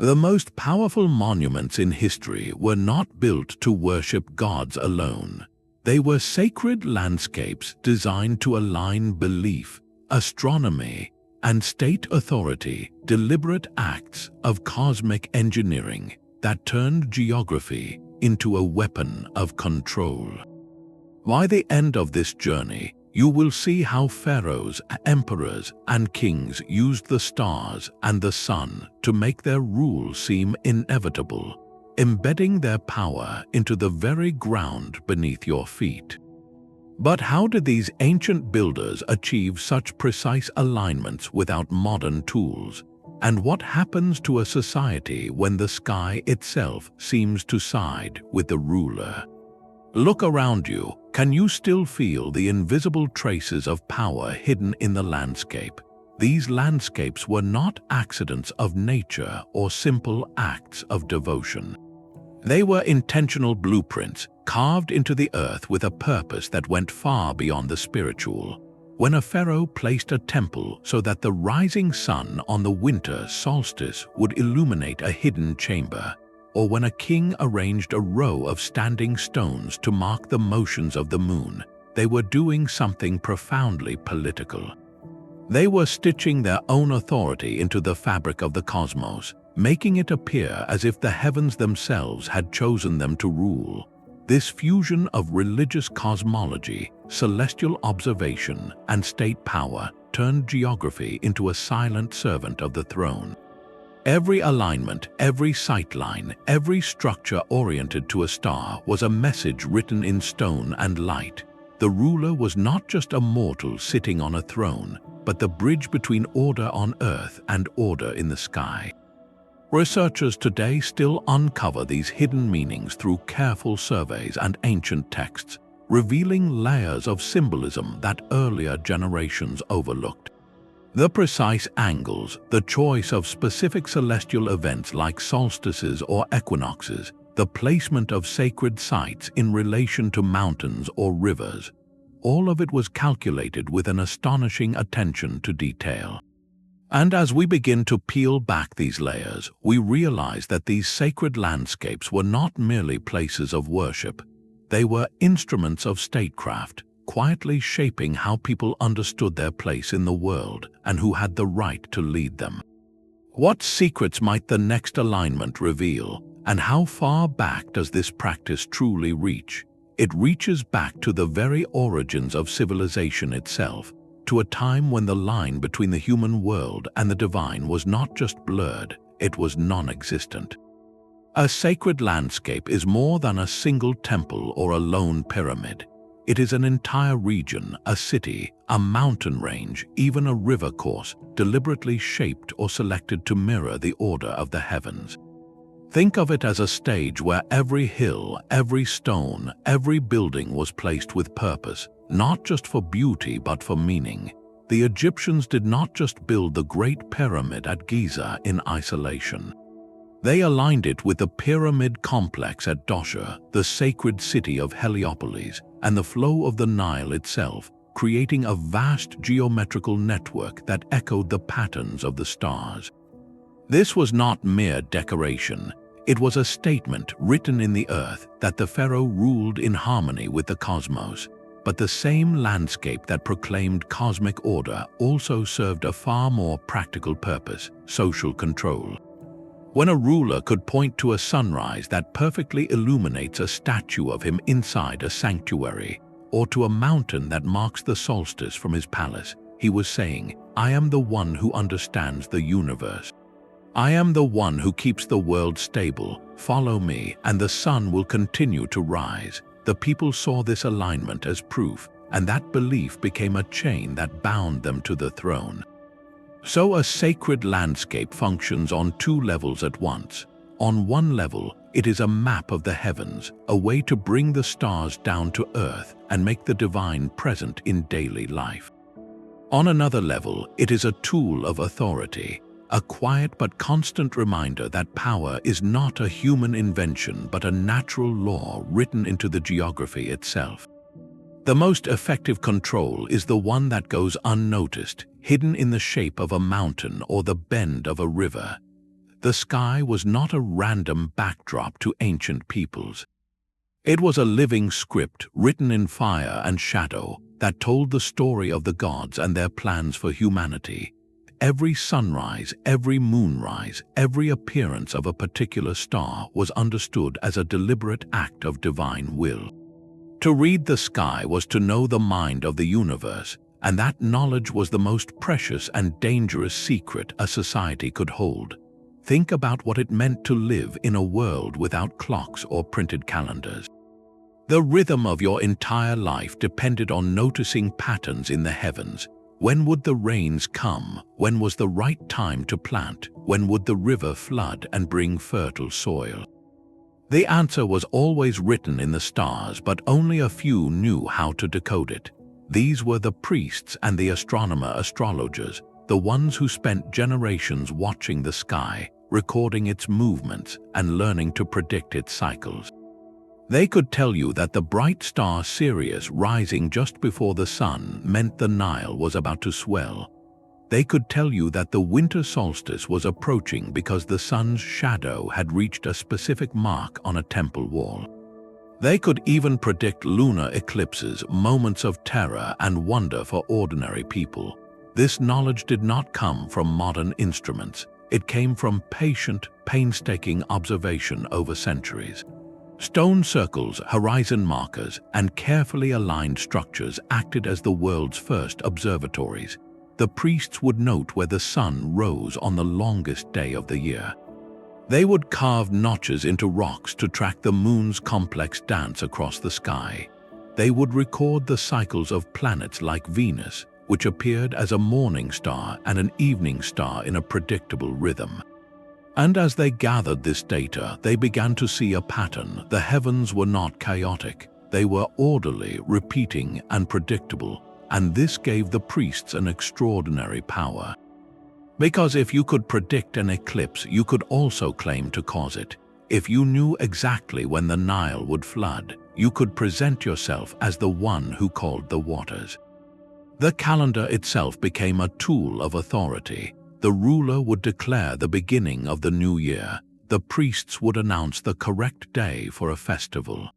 The most powerful monuments in history were not built to worship gods alone. They were sacred landscapes designed to align belief, astronomy, and state authority, deliberate acts of cosmic engineering that turned geography into a weapon of control. By the end of this journey, you will see how pharaohs, emperors, and kings used the stars and the sun to make their rule seem inevitable, embedding their power into the very ground beneath your feet. But how did these ancient builders achieve such precise alignments without modern tools? And what happens to a society when the sky itself seems to side with the ruler? Look around you. Can you still feel the invisible traces of power hidden in the landscape? These landscapes were not accidents of nature or simple acts of devotion. They were intentional blueprints carved into the earth with a purpose that went far beyond the spiritual. When a pharaoh placed a temple so that the rising sun on the winter solstice would illuminate a hidden chamber, or when a king arranged a row of standing stones to mark the motions of the moon, they were doing something profoundly political. They were stitching their own authority into the fabric of the cosmos, making it appear as if the heavens themselves had chosen them to rule. This fusion of religious cosmology, celestial observation, and state power turned geography into a silent servant of the throne. Every alignment, every sightline, every structure oriented to a star was a message written in stone and light. The ruler was not just a mortal sitting on a throne, but the bridge between order on earth and order in the sky. Researchers today still uncover these hidden meanings through careful surveys and ancient texts, revealing layers of symbolism that earlier generations overlooked. The precise angles, the choice of specific celestial events like solstices or equinoxes, the placement of sacred sites in relation to mountains or rivers, all of it was calculated with an astonishing attention to detail. And as we begin to peel back these layers, we realize that these sacred landscapes were not merely places of worship. They were instruments of statecraft, quietly shaping how people understood their place in the world and who had the right to lead them. What secrets might the next alignment reveal, and how far back does this practice truly reach? It reaches back to the very origins of civilization itself, to a time when the line between the human world and the divine was not just blurred, it was non-existent. A sacred landscape is more than a single temple or a lone pyramid. It is an entire region, a city, a mountain range, even a river course, deliberately shaped or selected to mirror the order of the heavens. Think of it as a stage where every hill, every stone, every building was placed with purpose, not just for beauty but for meaning. The Egyptians did not just build the Great Pyramid at Giza in isolation. They aligned it with the pyramid complex at Dosha, the sacred city of Heliopolis, and the flow of the Nile itself, creating a vast geometrical network that echoed the patterns of the stars. This was not mere decoration. It was a statement written in the earth that the pharaoh ruled in harmony with the cosmos. But the same landscape that proclaimed cosmic order also served a far more practical purpose: social control. When a ruler could point to a sunrise that perfectly illuminates a statue of him inside a sanctuary, or to a mountain that marks the solstice from his palace, he was saying, "I am the one who understands the universe. I am the one who keeps the world stable. Follow me, and the sun will continue to rise." The people saw this alignment as proof, and that belief became a chain that bound them to the throne. So a sacred landscape functions on two levels at once. On one level, it is a map of the heavens, a way to bring the stars down to earth and make the divine present in daily life. On another level, it is a tool of authority, a quiet but constant reminder that power is not a human invention but a natural law written into the geography itself. The most effective control is the one that goes unnoticed, hidden in the shape of a mountain or the bend of a river. The sky was not a random backdrop to ancient peoples. It was a living script written in fire and shadow that told the story of the gods and their plans for humanity. Every sunrise, every moonrise, every appearance of a particular star was understood as a deliberate act of divine will. To read the sky was to know the mind of the universe, and that knowledge was the most precious and dangerous secret a society could hold. Think about what it meant to live in a world without clocks or printed calendars. The rhythm of your entire life depended on noticing patterns in the heavens. When would the rains come? When was the right time to plant? When would the river flood and bring fertile soil? The answer was always written in the stars, but only a few knew how to decode it. These were the priests and the astronomer-astrologers, the ones who spent generations watching the sky, recording its movements, and learning to predict its cycles. They could tell you that the bright star Sirius rising just before the sun meant the Nile was about to swell. They could tell you that the winter solstice was approaching because the sun's shadow had reached a specific mark on a temple wall. They could even predict lunar eclipses, moments of terror and wonder for ordinary people. This knowledge did not come from modern instruments. It came from patient, painstaking observation over centuries. Stone circles, horizon markers, and carefully aligned structures acted as the world's first observatories. The priests would note where the sun rose on the longest day of the year. They would carve notches into rocks to track the moon's complex dance across the sky. They would record the cycles of planets like Venus, which appeared as a morning star and an evening star in a predictable rhythm. And as they gathered this data, they began to see a pattern. The heavens were not chaotic. They were orderly, repeating, and predictable, and this gave the priests an extraordinary power. Because if you could predict an eclipse, you could also claim to cause it. If you knew exactly when the Nile would flood, you could present yourself as the one who called the waters. The calendar itself became a tool of authority. The ruler would declare the beginning of the new year. The priests would announce the correct day for a festival.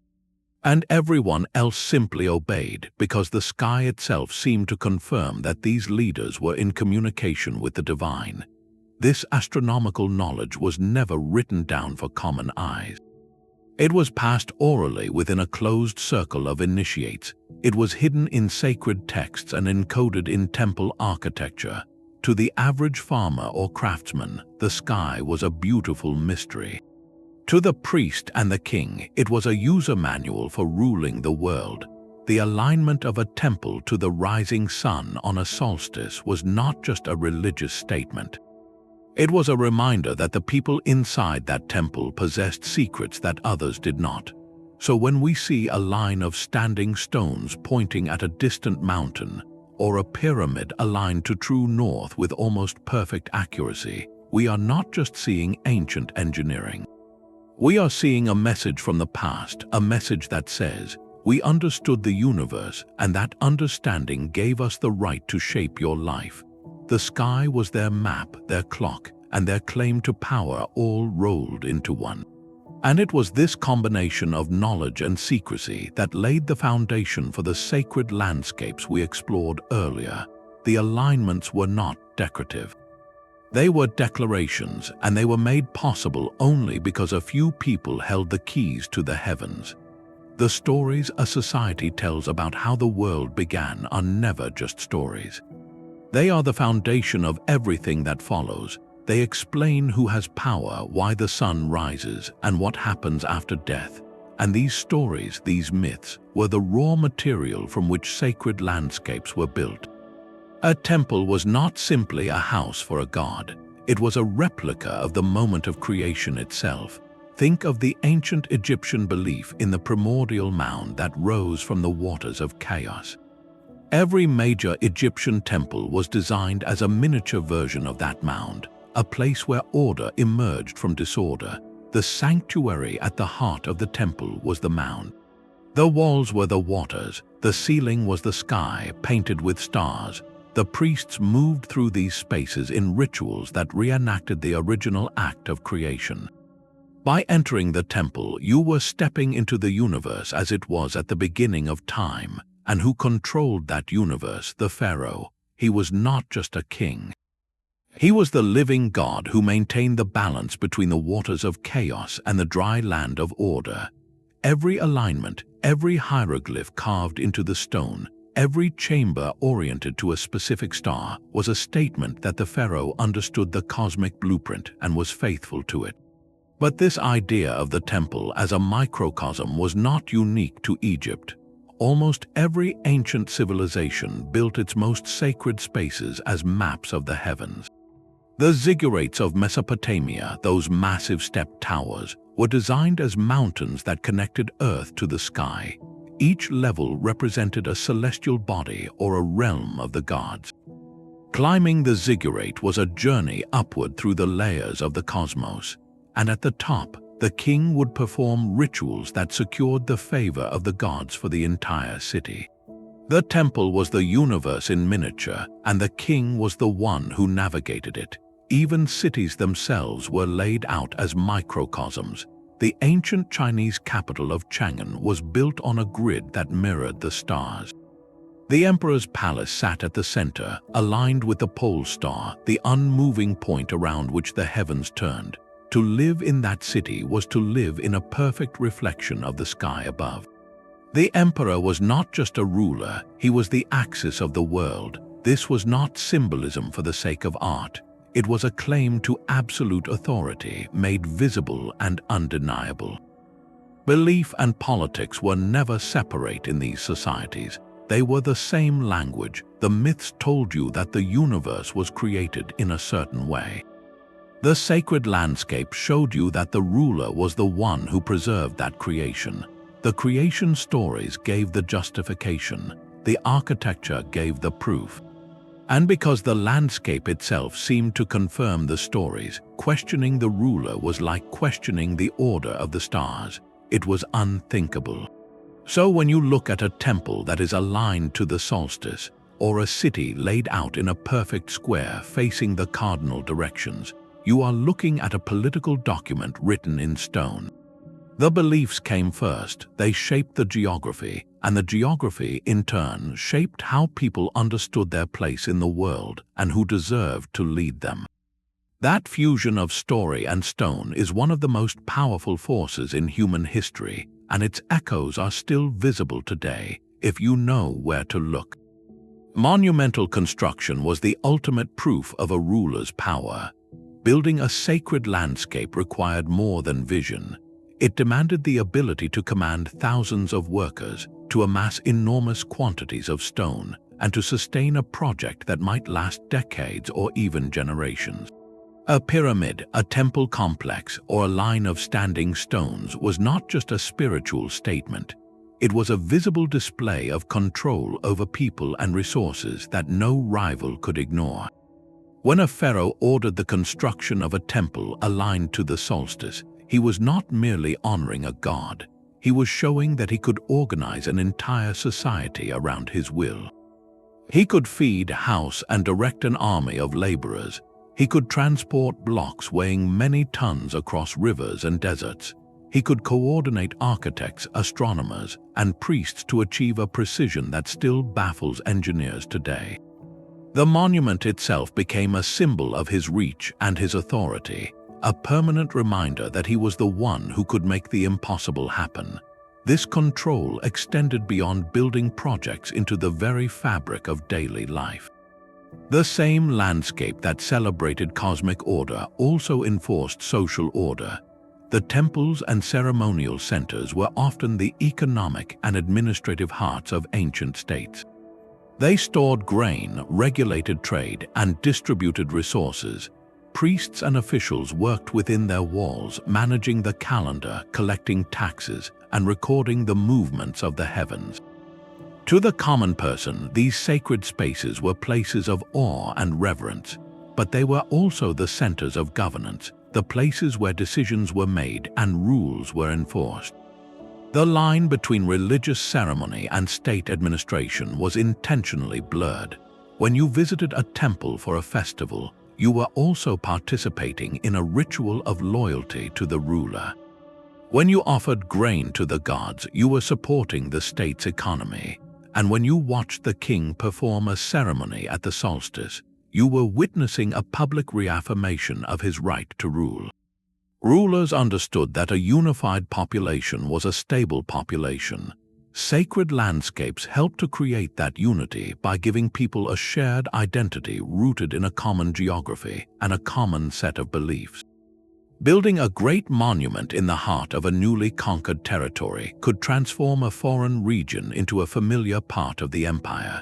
And everyone else simply obeyed because the sky itself seemed to confirm that these leaders were in communication with the divine. This astronomical knowledge was never written down for common eyes. It was passed orally within a closed circle of initiates. It was hidden in sacred texts and encoded in temple architecture. To the average farmer or craftsman, the sky was a beautiful mystery. To the priest and the king, it was a user manual for ruling the world. The alignment of a temple to the rising sun on a solstice was not just a religious statement. It was a reminder that the people inside that temple possessed secrets that others did not. So when we see a line of standing stones pointing at a distant mountain, or a pyramid aligned to true north with almost perfect accuracy, we are not just seeing ancient engineering. We are seeing a message from the past, a message that says, we understood the universe, and that understanding gave us the right to shape your life. The sky was their map, their clock, and their claim to power all rolled into one. And it was this combination of knowledge and secrecy that laid the foundation for the sacred landscapes we explored earlier. The alignments were not decorative. They were declarations, and they were made possible only because a few people held the keys to the heavens. The stories a society tells about how the world began are never just stories. They are the foundation of everything that follows. They explain who has power, why the sun rises, and what happens after death. And these stories, these myths, were the raw material from which sacred landscapes were built. A temple was not simply a house for a god. It was a replica of the moment of creation itself. Think of the ancient Egyptian belief in the primordial mound that rose from the waters of chaos. Every major Egyptian temple was designed as a miniature version of that mound, a place where order emerged from disorder. The sanctuary at the heart of the temple was the mound. The walls were the waters, the ceiling was the sky painted with stars. The priests moved through these spaces in rituals that reenacted the original act of creation. By entering the temple, you were stepping into the universe as it was at the beginning of time, and who controlled that universe, the pharaoh. He was not just a king. He was the living God who maintained the balance between the waters of chaos and the dry land of order. Every alignment, every hieroglyph carved into the stone, every chamber oriented to a specific star was a statement that the pharaoh understood the cosmic blueprint and was faithful to it. But this idea of the temple as a microcosm was not unique to Egypt. Almost every ancient civilization built its most sacred spaces as maps of the heavens. The Ziggurats of Mesopotamia, those massive stepped towers, were designed as mountains that connected Earth to the sky. Each level represented a celestial body or a realm of the gods. Climbing the ziggurat was a journey upward through the layers of the cosmos, and at the top, the king would perform rituals that secured the favor of the gods for the entire city. The temple was the universe in miniature, and the king was the one who navigated it. Even cities themselves were laid out as microcosms. The ancient Chinese capital of Chang'an was built on a grid that mirrored the stars. The emperor's palace sat at the center, aligned with the pole star, the unmoving point around which the heavens turned. To live in that city was to live in a perfect reflection of the sky above. The emperor was not just a ruler, he was the axis of the world. This was not symbolism for the sake of art. It was a claim to absolute authority, made visible and undeniable. Belief and politics were never separate in these societies. They were the same language. The myths told you that the universe was created in a certain way. The sacred landscape showed you that the ruler was the one who preserved that creation. The creation stories gave the justification. The architecture gave the proof. And because the landscape itself seemed to confirm the stories, questioning the ruler was like questioning the order of the stars. It was unthinkable. So when you look at a temple that is aligned to the solstice, or a city laid out in a perfect square facing the cardinal directions, you are looking at a political document written in stone. The beliefs came first. They shaped the geography, and the geography, in turn, shaped how people understood their place in the world and who deserved to lead them. That fusion of story and stone is one of the most powerful forces in human history, and its echoes are still visible today, if you know where to look. Monumental construction was the ultimate proof of a ruler's power. Building a sacred landscape required more than vision. It demanded the ability to command thousands of workers, to amass enormous quantities of stone, and to sustain a project that might last decades or even generations. A pyramid, a temple complex, or a line of standing stones was not just a spiritual statement. It was a visible display of control over people and resources that no rival could ignore. When a pharaoh ordered the construction of a temple aligned to the solstice, he was not merely honoring a god. He was showing that he could organize an entire society around his will. He could feed, house, and direct an army of laborers. He could transport blocks weighing many tons across rivers and deserts. He could coordinate architects, astronomers, and priests to achieve a precision that still baffles engineers today. The monument itself became a symbol of his reach and his authority, a permanent reminder that he was the one who could make the impossible happen. This control extended beyond building projects into the very fabric of daily life. The same landscape that celebrated cosmic order also enforced social order. The temples and ceremonial centers were often the economic and administrative hearts of ancient states. They stored grain, regulated trade, and distributed resources. Priests and officials worked within their walls, managing the calendar, collecting taxes, and recording the movements of the heavens. To the common person, these sacred spaces were places of awe and reverence, but they were also the centers of governance, the places where decisions were made and rules were enforced. The line between religious ceremony and state administration was intentionally blurred. When you visited a temple for a festival, you were also participating in a ritual of loyalty to the ruler. When you offered grain to the gods, you were supporting the state's economy. And when you watched the king perform a ceremony at the solstice, you were witnessing a public reaffirmation of his right to rule. Rulers understood that a unified population was a stable population. Sacred landscapes helped to create that unity by giving people a shared identity rooted in a common geography and a common set of beliefs. Building a great monument in the heart of a newly conquered territory could transform a foreign region into a familiar part of the empire.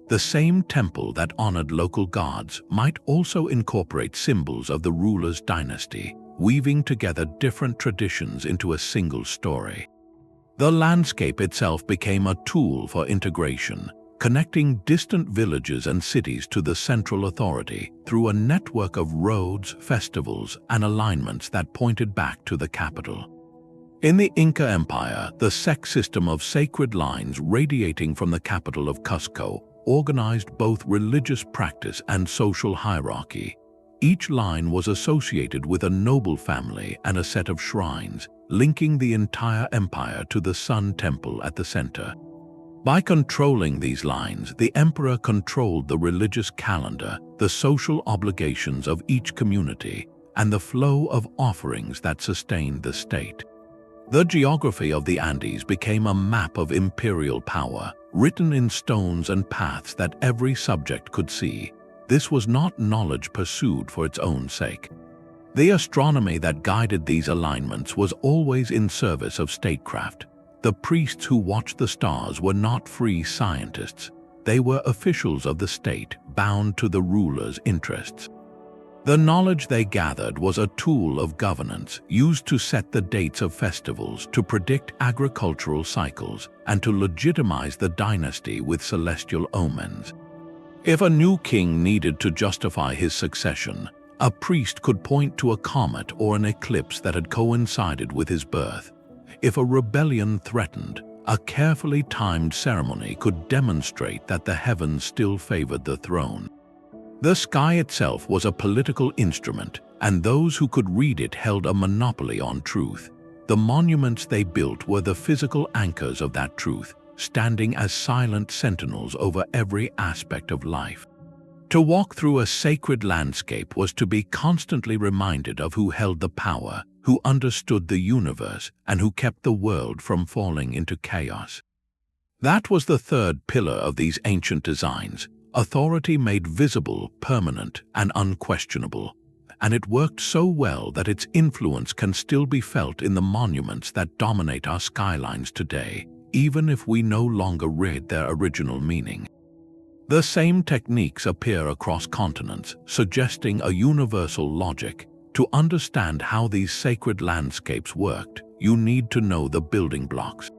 The same temple that honored local gods might also incorporate symbols of the ruler's dynasty, weaving together different traditions into a single story. The landscape itself became a tool for integration, connecting distant villages and cities to the central authority through a network of roads, festivals, and alignments that pointed back to the capital. In the Inca Empire, the Ceque system of sacred lines radiating from the capital of Cusco organized both religious practice and social hierarchy. Each line was associated with a noble family and a set of shrines, linking the entire empire to the Sun Temple at the center. By controlling these lines, the emperor controlled the religious calendar, the social obligations of each community, and the flow of offerings that sustained the state. The geography of the Andes became a map of imperial power, written in stones and paths that every subject could see. This was not knowledge pursued for its own sake. The astronomy that guided these alignments was always in service of statecraft. The priests who watched the stars were not free scientists. They were officials of the state, bound to the ruler's interests. The knowledge they gathered was a tool of governance, used to set the dates of festivals, to predict agricultural cycles, and to legitimize the dynasty with celestial omens. If a new king needed to justify his succession, a priest could point to a comet or an eclipse that had coincided with his birth. If a rebellion threatened, a carefully timed ceremony could demonstrate that the heavens still favored the throne. The sky itself was a political instrument, and those who could read it held a monopoly on truth. The monuments they built were the physical anchors of that truth, standing as silent sentinels over every aspect of life. To walk through a sacred landscape was to be constantly reminded of who held the power, who understood the universe, and who kept the world from falling into chaos. That was the third pillar of these ancient designs, authority made visible, permanent, and unquestionable. And it worked so well that its influence can still be felt in the monuments that dominate our skylines today, even if we no longer read their original meaning. The same techniques appear across continents, suggesting a universal logic. To understand how these sacred landscapes worked, you need to know the building blocks.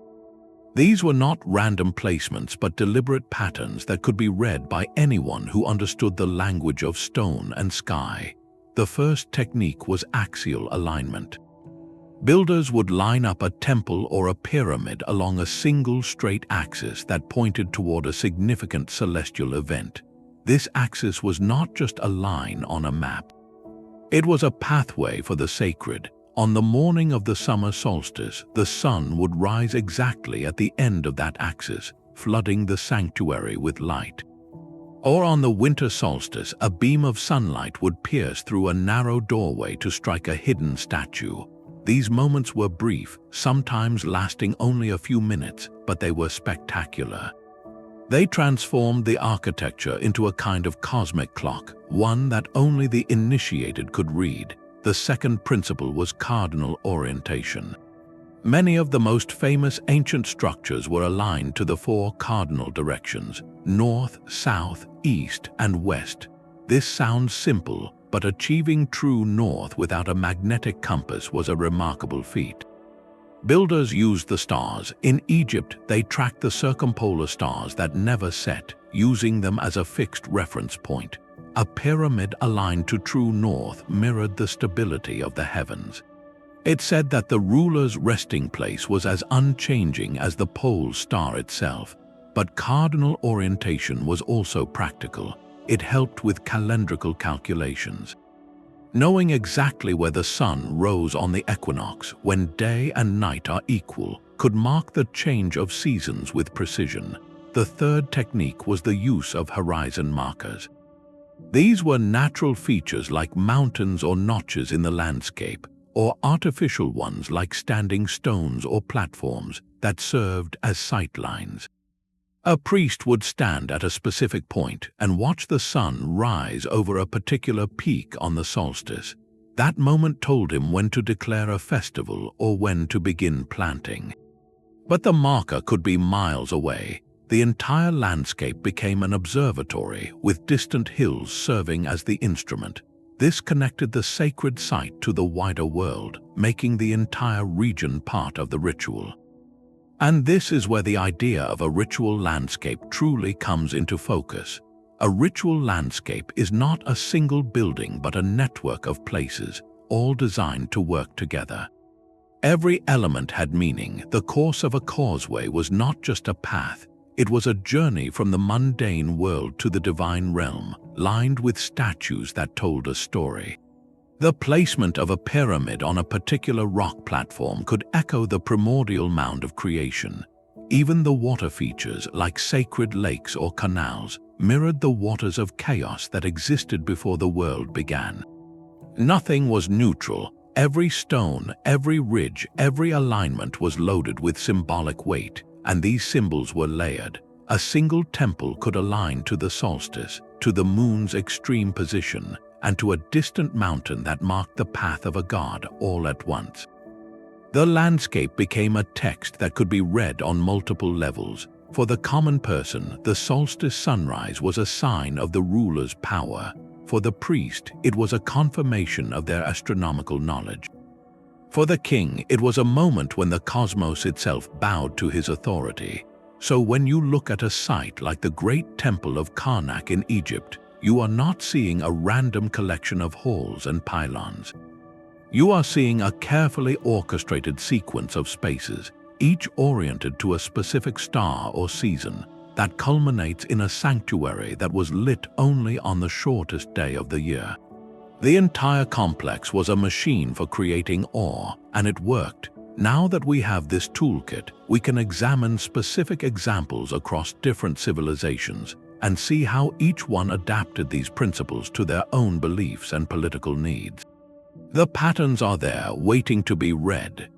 These were not random placements but deliberate patterns that could be read by anyone who understood the language of stone and sky. The first technique was axial alignment. Builders would line up a temple or a pyramid along a single straight axis that pointed toward a significant celestial event. This axis was not just a line on a map. It was a pathway for the sacred. On the morning of the summer solstice, the sun would rise exactly at the end of that axis, flooding the sanctuary with light. Or on the winter solstice, a beam of sunlight would pierce through a narrow doorway to strike a hidden statue. These moments were brief, sometimes lasting only a few minutes, but they were spectacular. They transformed the architecture into a kind of cosmic clock, one that only the initiated could read. The second principle was cardinal orientation. Many of the most famous ancient structures were aligned to the four cardinal directions: north, south, east, and west. This sounds simple, but achieving true north without a magnetic compass was a remarkable feat. Builders used the stars. In Egypt, they tracked the circumpolar stars that never set, using them as a fixed reference point. A pyramid aligned to true north mirrored the stability of the heavens. It said that the ruler's resting place was as unchanging as the pole star itself. But cardinal orientation was also practical. it helped with calendrical calculations. Knowing exactly where the sun rose on the equinox, when day and night are equal, could mark the change of seasons with precision. The third technique was the use of horizon markers. These were natural features like mountains or notches in the landscape, or artificial ones like standing stones or platforms that served as sightlines. A priest would stand at a specific point and watch the sun rise over a particular peak on the solstice. That moment told him when to declare a festival or when to begin planting. But the marker could be miles away. The entire landscape became an observatory, with distant hills serving as the instrument. This connected the sacred site to the wider world, making the entire region part of the ritual. And this is where the idea of a ritual landscape truly comes into focus. A ritual landscape is not a single building but a network of places, all designed to work together. Every element had meaning. The course of a causeway was not just a path, it was a journey from the mundane world to the divine realm, lined with statues that told a story. The placement of a pyramid on a particular rock platform could echo the primordial mound of creation. Even the water features, like sacred lakes or canals, mirrored the waters of chaos that existed before the world began. Nothing was neutral. Every stone, every ridge, every alignment was loaded with symbolic weight, and these symbols were layered. A single temple could align to the solstice, to the moon's extreme position, and to a distant mountain that marked the path of a god all at once. The landscape became a text that could be read on multiple levels. For the common person, the solstice sunrise was a sign of the ruler's power. For the priest, it was a confirmation of their astronomical knowledge. For the king, it was a moment when the cosmos itself bowed to his authority. So when you look at a site like the Great Temple of Karnak in Egypt, you are not seeing a random collection of halls and pylons. You are seeing a carefully orchestrated sequence of spaces, each oriented to a specific star or season, that culminates in a sanctuary that was lit only on the shortest day of the year. The entire complex was a machine for creating awe, and it worked. Now that we have this toolkit, we can examine specific examples across different civilizations and see how each one adapted these principles to their own beliefs and political needs. The patterns are there, waiting to be read.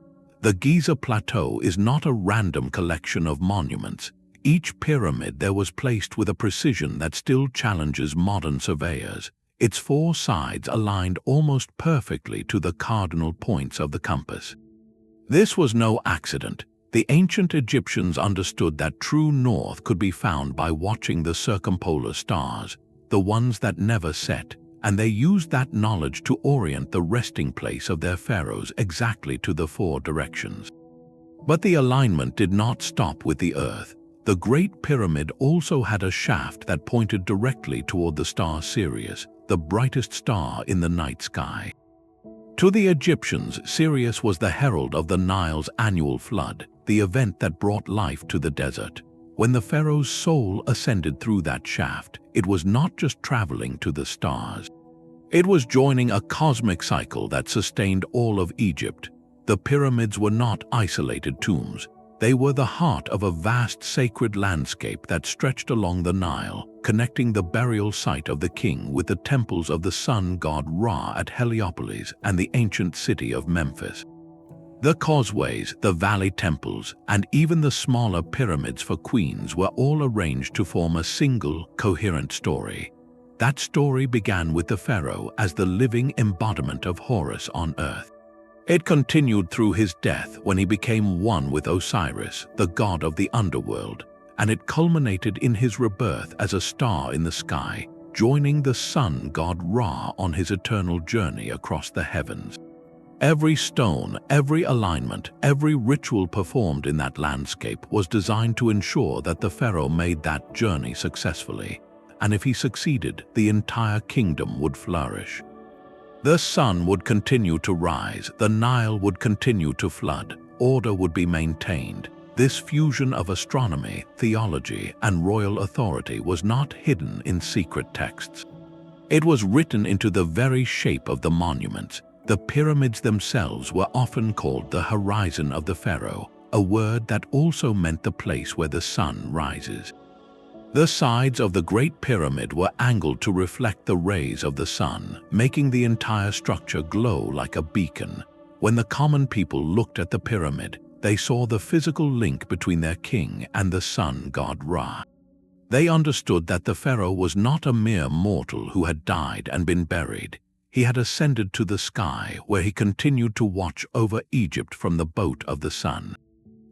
The Giza Plateau is not a random collection of monuments. Each pyramid there was placed with a precision that still challenges modern surveyors. Its four sides aligned almost perfectly to the cardinal points of the compass. This was no accident. The ancient Egyptians understood that true north could be found by watching the circumpolar stars, the ones that never set, and they used that knowledge to orient the resting place of their pharaohs exactly to the four directions. But the alignment did not stop with the earth. The Great Pyramid also had a shaft that pointed directly toward the star Sirius, the brightest star in the night sky. To the Egyptians, Sirius was the herald of the Nile's annual flood, the event that brought life to the desert. When the pharaoh's soul ascended through that shaft, it was not just traveling to the stars. It was joining a cosmic cycle that sustained all of Egypt. The pyramids were not isolated tombs. They were the heart of a vast sacred landscape that stretched along the Nile, connecting the burial site of the king with the temples of the sun god Ra at Heliopolis and the ancient city of Memphis. The causeways, the valley temples, and even the smaller pyramids for queens were all arranged to form a single, coherent story. That story began with the pharaoh as the living embodiment of Horus on earth. It continued through his death when he became one with Osiris, the god of the underworld, and it culminated in his rebirth as a star in the sky, joining the sun god Ra on his eternal journey across the heavens. Every stone, every alignment, every ritual performed in that landscape was designed to ensure that the pharaoh made that journey successfully, and if he succeeded, the entire kingdom would flourish. The sun would continue to rise, the Nile would continue to flood, order would be maintained. this fusion of astronomy, theology, and royal authority was not hidden in secret texts. It was written into the very shape of the monuments. The pyramids themselves were often called the horizon of the pharaoh, a word that also meant the place where the sun rises. The sides of the Great Pyramid were angled to reflect the rays of the sun, making the entire structure glow like a beacon. When the common people looked at the pyramid, they saw the physical link between their king and the sun god Ra. They understood that the pharaoh was not a mere mortal who had died and been buried. He had ascended to the sky, where he continued to watch over Egypt from the boat of the sun.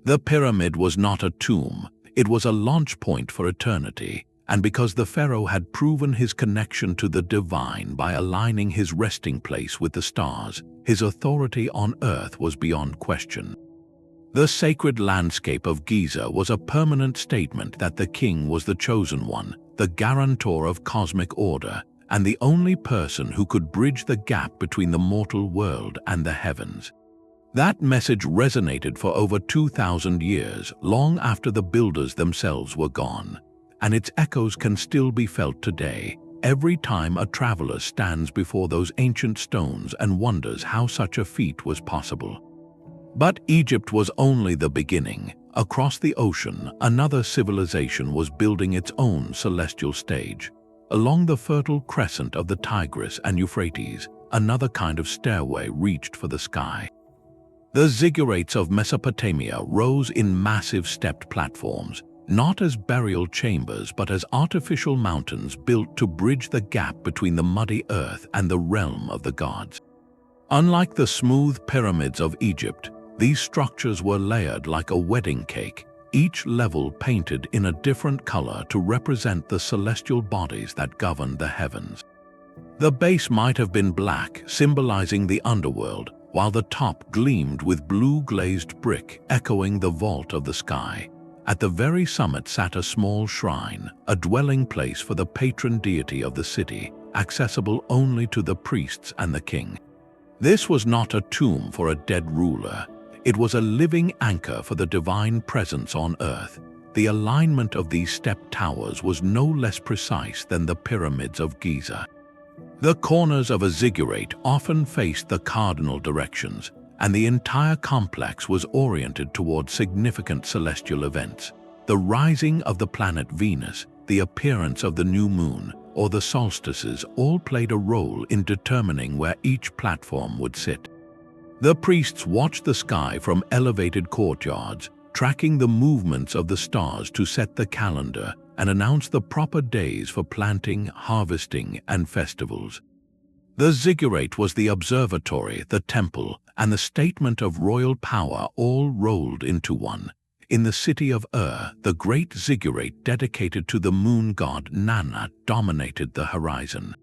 The pyramid was not a tomb. It was a launch point for eternity, and because the pharaoh had proven his connection to the divine by aligning his resting place with the stars, his authority on earth was beyond question. The sacred landscape of Giza was a permanent statement that the king was the chosen one, the guarantor of cosmic order, and the only person who could bridge the gap between the mortal world and the heavens. That message resonated for over 2,000 years, long after the builders themselves were gone, and its echoes can still be felt today, every time a traveler stands before those ancient stones and wonders how such a feat was possible. But Egypt was only the beginning. Across the ocean, another civilization was building its own celestial stage. Along the fertile crescent of the Tigris and Euphrates, another kind of stairway reached for the sky. The Ziggurats of Mesopotamia rose in massive stepped platforms, not as burial chambers but as artificial mountains built to bridge the gap between the muddy earth and the realm of the gods. Unlike the smooth pyramids of Egypt, these structures were layered like a wedding cake, each level painted in a different color to represent the celestial bodies that governed the heavens. The base might have been black, symbolizing the underworld, while the top gleamed with blue glazed brick, echoing the vault of the sky. At the very summit sat a small shrine, a dwelling place for the patron deity of the city, accessible only to the priests and the king. This was not a tomb for a dead ruler. It was a living anchor for the divine presence on earth. The alignment of these stepped towers was no less precise than the pyramids of Giza. The corners of a ziggurat often faced the cardinal directions, and the entire complex was oriented toward significant celestial events. The rising of the planet Venus, the appearance of the new moon, or the solstices all played a role in determining where each platform would sit. The priests watched the sky from elevated courtyards, tracking the movements of the stars to set the calendar and announce the proper days for planting, harvesting, and festivals. The ziggurat was the observatory, the temple, and the statement of royal power all rolled into one. In the city of the great ziggurat dedicated to the moon god Nana dominated the horizon.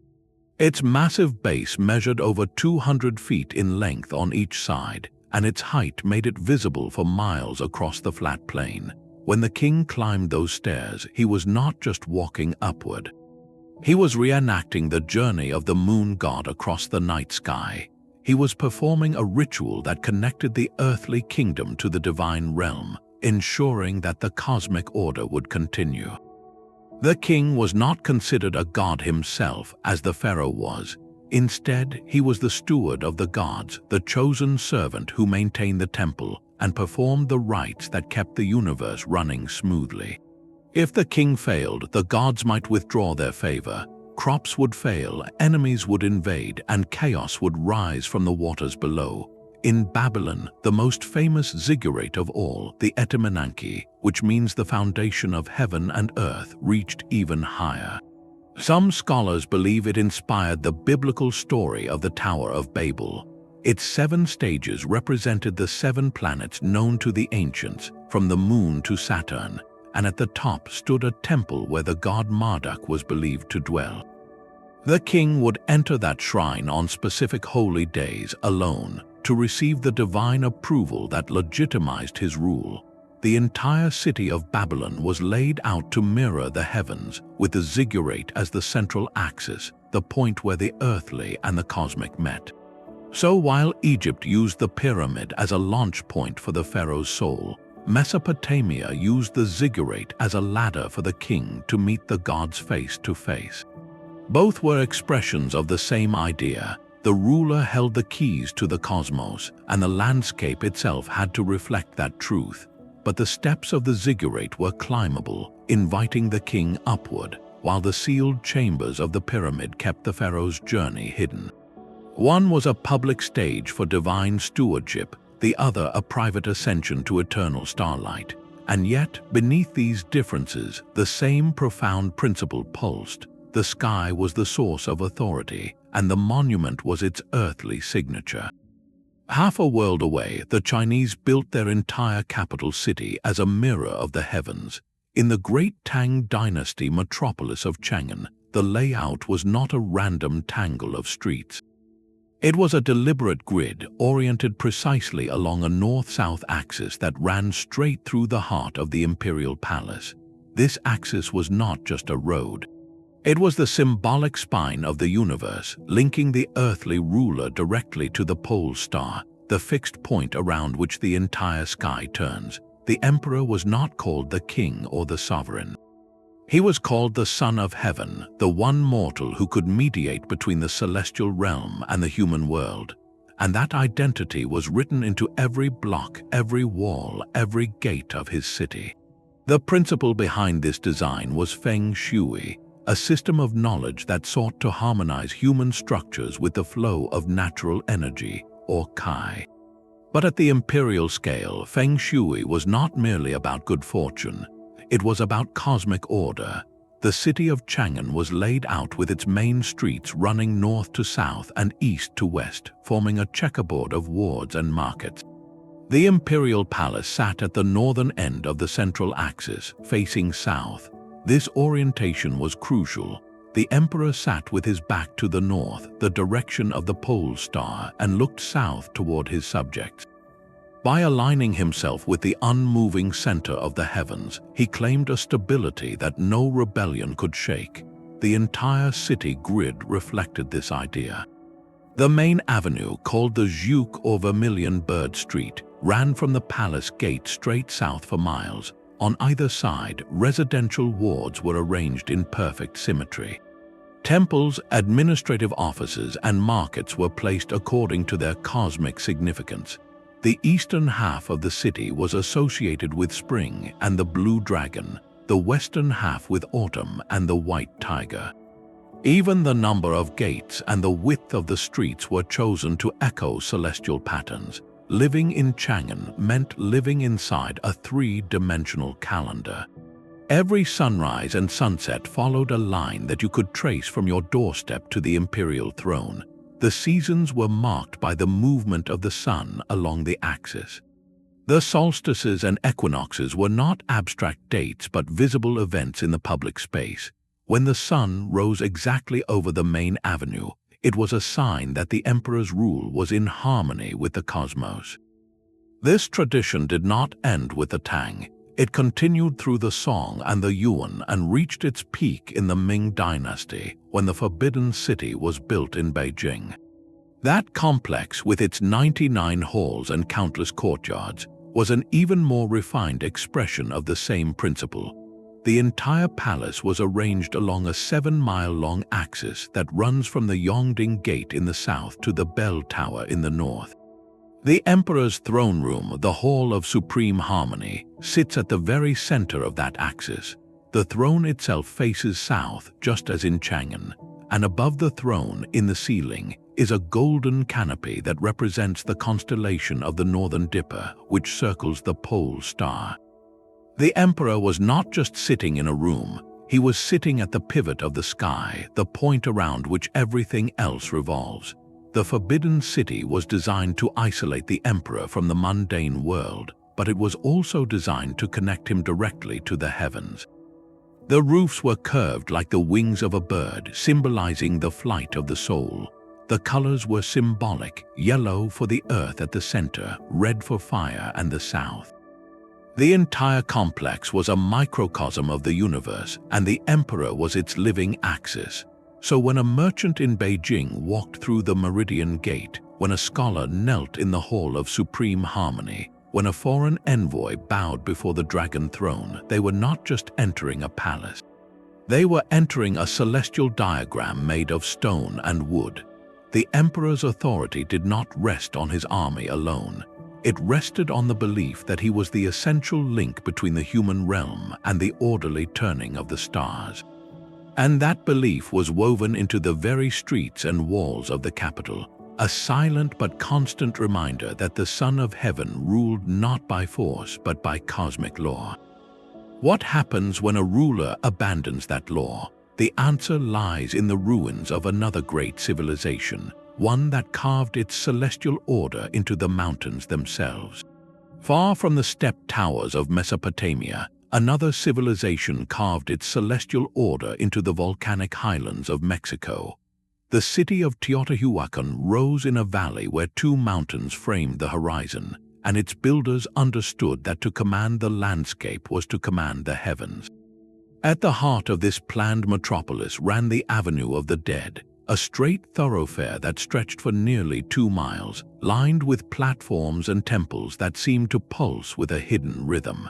Its massive base measured over 200 feet in length on each side, and its height made it visible for miles across the flat plain. When the king climbed those stairs, he was not just walking upward. He was reenacting the journey of the moon god across the night sky. He was performing a ritual that connected the earthly kingdom to the divine realm, ensuring that the cosmic order would continue. The king was not considered a god himself, as the pharaoh was. Instead, he was the steward of the gods, the chosen servant who maintained the temple and performed the rites that kept the universe running smoothly. If the king failed, the gods might withdraw their favor. Crops would fail, enemies would invade, and chaos would rise from the waters below. In Babylon, the most famous ziggurat of all, the Etemenanke, which means the foundation of heaven and earth, reached even higher. Some scholars believe it inspired the biblical story of the Tower of Babel. Its 7 stages represented the 7 planets known to the ancients, from the moon to Saturn, and at the top stood a temple where the god Marduk was believed to dwell. The king would enter that shrine on specific holy days alone to receive the divine approval that legitimized his rule. The entire city of Babylon was laid out to mirror the heavens, with the ziggurat as the central axis, the point where the earthly and the cosmic met. So while Egypt used the pyramid as a launch point for the pharaoh's soul, Mesopotamia used the ziggurat as a ladder for the king to meet the gods face to face. Both were expressions of the same idea. The ruler held the keys to the cosmos, and the landscape itself had to reflect that truth. But the steps of the ziggurat were climbable, inviting the king upward, while the sealed chambers of the pyramid kept the pharaoh's journey hidden. One was a public stage for divine stewardship, the other a private ascension to eternal starlight. And yet, beneath these differences, the same profound principle pulsed. The sky was the source of authority, and the monument was its earthly signature. Half a world away, the Chinese built their entire capital city as a mirror of the heavens. In the great Tang dynasty metropolis of Chang'an, the layout was not a random tangle of streets. It was a deliberate grid oriented precisely along a north-south axis that ran straight through the heart of the imperial palace. This axis was not just a road. It was the symbolic spine of the universe, linking the earthly ruler directly to the pole star, the fixed point around which the entire sky turns. The emperor was not called the king or the sovereign. He was called the Son of Heaven, the one mortal who could mediate between the celestial realm and the human world. And that identity was written into every block, every wall, every gate of his city. The principle behind this design was Feng Shui, a system of knowledge that sought to harmonize human structures with the flow of natural energy, or Kai. But at the imperial scale, Feng Shui was not merely about good fortune. It was about cosmic order. The city of Chang'an was laid out with its main streets running north to south and east to west, forming a checkerboard of wards and markets. The imperial palace sat at the northern end of the central axis, facing south. This orientation was crucial. The emperor sat with his back to the north, the direction of the pole star, and looked south toward his subjects. By aligning himself with the unmoving center of the heavens, he claimed a stability that no rebellion could shake. The entire city grid reflected this idea. The main avenue, called the Ziggurats or Vermilion Bird Street, ran from the palace gate straight south for miles. On either side, residential wards were arranged in perfect symmetry. Temples, administrative offices, and markets were placed according to their cosmic significance. The eastern half of the city was associated with spring and the blue dragon, the western half with autumn and the white tiger. Even the number of gates and the width of the streets were chosen to echo celestial patterns. Living in Chang'an meant living inside a three-dimensional calendar. Every sunrise and sunset followed a line that you could trace from your doorstep to the imperial throne. The seasons were marked by the movement of the sun along the axis. The solstices and equinoxes were not abstract dates but visible events in the public space. When the sun rose exactly over the main avenue, it was a sign that the emperor's rule was in harmony with the cosmos. This tradition did not end with the Tang. It continued through the Song and the Yuan and reached its peak in the Ming dynasty when the Forbidden City was built in Beijing. That complex, with its 99 halls and countless courtyards, was an even more refined expression of the same principle. The entire palace was arranged along a 7-mile-long axis that runs from the Yongding Gate in the south to the Bell Tower in the north. The emperor's throne room, the Hall of Supreme Harmony, sits at the very center of that axis. The throne itself faces south, just as in Chang'an, and above the throne, in the ceiling, is a golden canopy that represents the constellation of the Northern Dipper, which circles the pole star. The emperor was not just sitting in a room, he was sitting at the pivot of the sky, the point around which everything else revolves. The Forbidden City was designed to isolate the emperor from the mundane world, but it was also designed to connect him directly to the heavens. The roofs were curved like the wings of a bird, symbolizing the flight of the soul. The colors were symbolic, yellow for the earth at the center, red for fire and the south. The entire complex was a microcosm of the universe, and the emperor was its living axis. So when a merchant in Beijing walked through the Meridian Gate, when a scholar knelt in the Hall of Supreme Harmony, when a foreign envoy bowed before the dragon throne, they were not just entering a palace. They were entering a celestial diagram made of stone and wood. The emperor's authority did not rest on his army alone. It rested on the belief that he was the essential link between the human realm and the orderly turning of the stars. And that belief was woven into the very streets and walls of the capital, a silent but constant reminder that the Son of Heaven ruled not by force but by cosmic law. What happens when a ruler abandons that law? The answer lies in the ruins of another great civilization, one that carved its celestial order into the mountains themselves. Far from the stepped towers of Mesopotamia, another civilization carved its celestial order into the volcanic highlands of Mexico. The city of Teotihuacan rose in a valley where two mountains framed the horizon, and its builders understood that to command the landscape was to command the heavens. At the heart of this planned metropolis ran the Avenue of the Dead, a straight thoroughfare that stretched for nearly 2 miles, lined with platforms and temples that seemed to pulse with a hidden rhythm.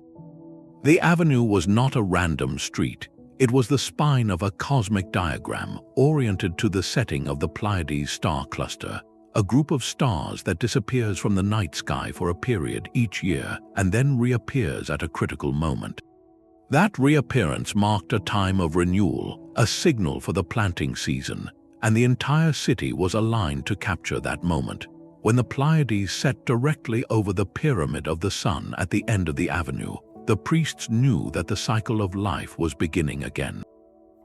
The avenue was not a random street. It was the spine of a cosmic diagram oriented to the setting of the Pleiades star cluster, a group of stars that disappears from the night sky for a period each year and then reappears at a critical moment. That reappearance marked a time of renewal, a signal for the planting season, and the entire city was aligned to capture that moment. When the Pleiades set directly over the pyramid of the sun at the end of the avenue, the priests knew that the cycle of life was beginning again.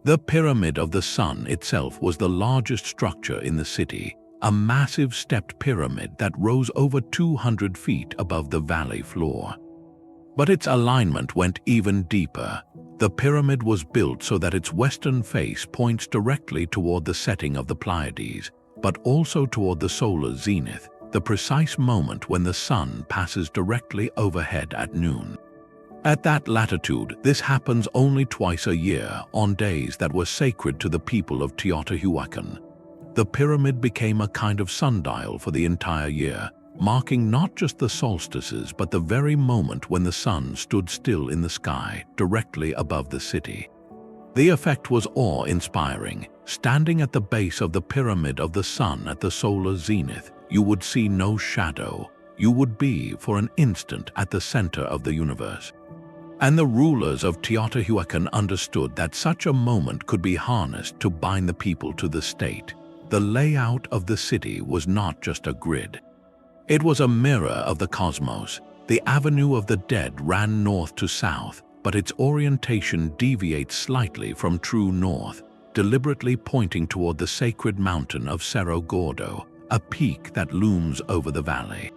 The pyramid of the sun itself was the largest structure in the city, a massive stepped pyramid that rose over 200 feet above the valley floor. But its alignment went even deeper. The pyramid was built so that its western face points directly toward the setting of the Pleiades, but also toward the solar zenith, the precise moment when the sun passes directly overhead at noon. At that latitude, this happens only twice a year, on days that were sacred to the people of Teotihuacan. The pyramid became a kind of sundial for the entire year, marking not just the solstices but the very moment when the sun stood still in the sky, directly above the city. The effect was awe-inspiring. Standing at the base of the pyramid of the sun at the solar zenith, you would see no shadow. You would be, for an instant, at the center of the universe. And the rulers of Teotihuacan understood that such a moment could be harnessed to bind the people to the state. The layout of the city was not just a grid. It was a mirror of the cosmos. The Avenue of the Dead ran north to south, but its orientation deviates slightly from true north, deliberately pointing toward the sacred mountain of Cerro Gordo, a peak that looms over the valley.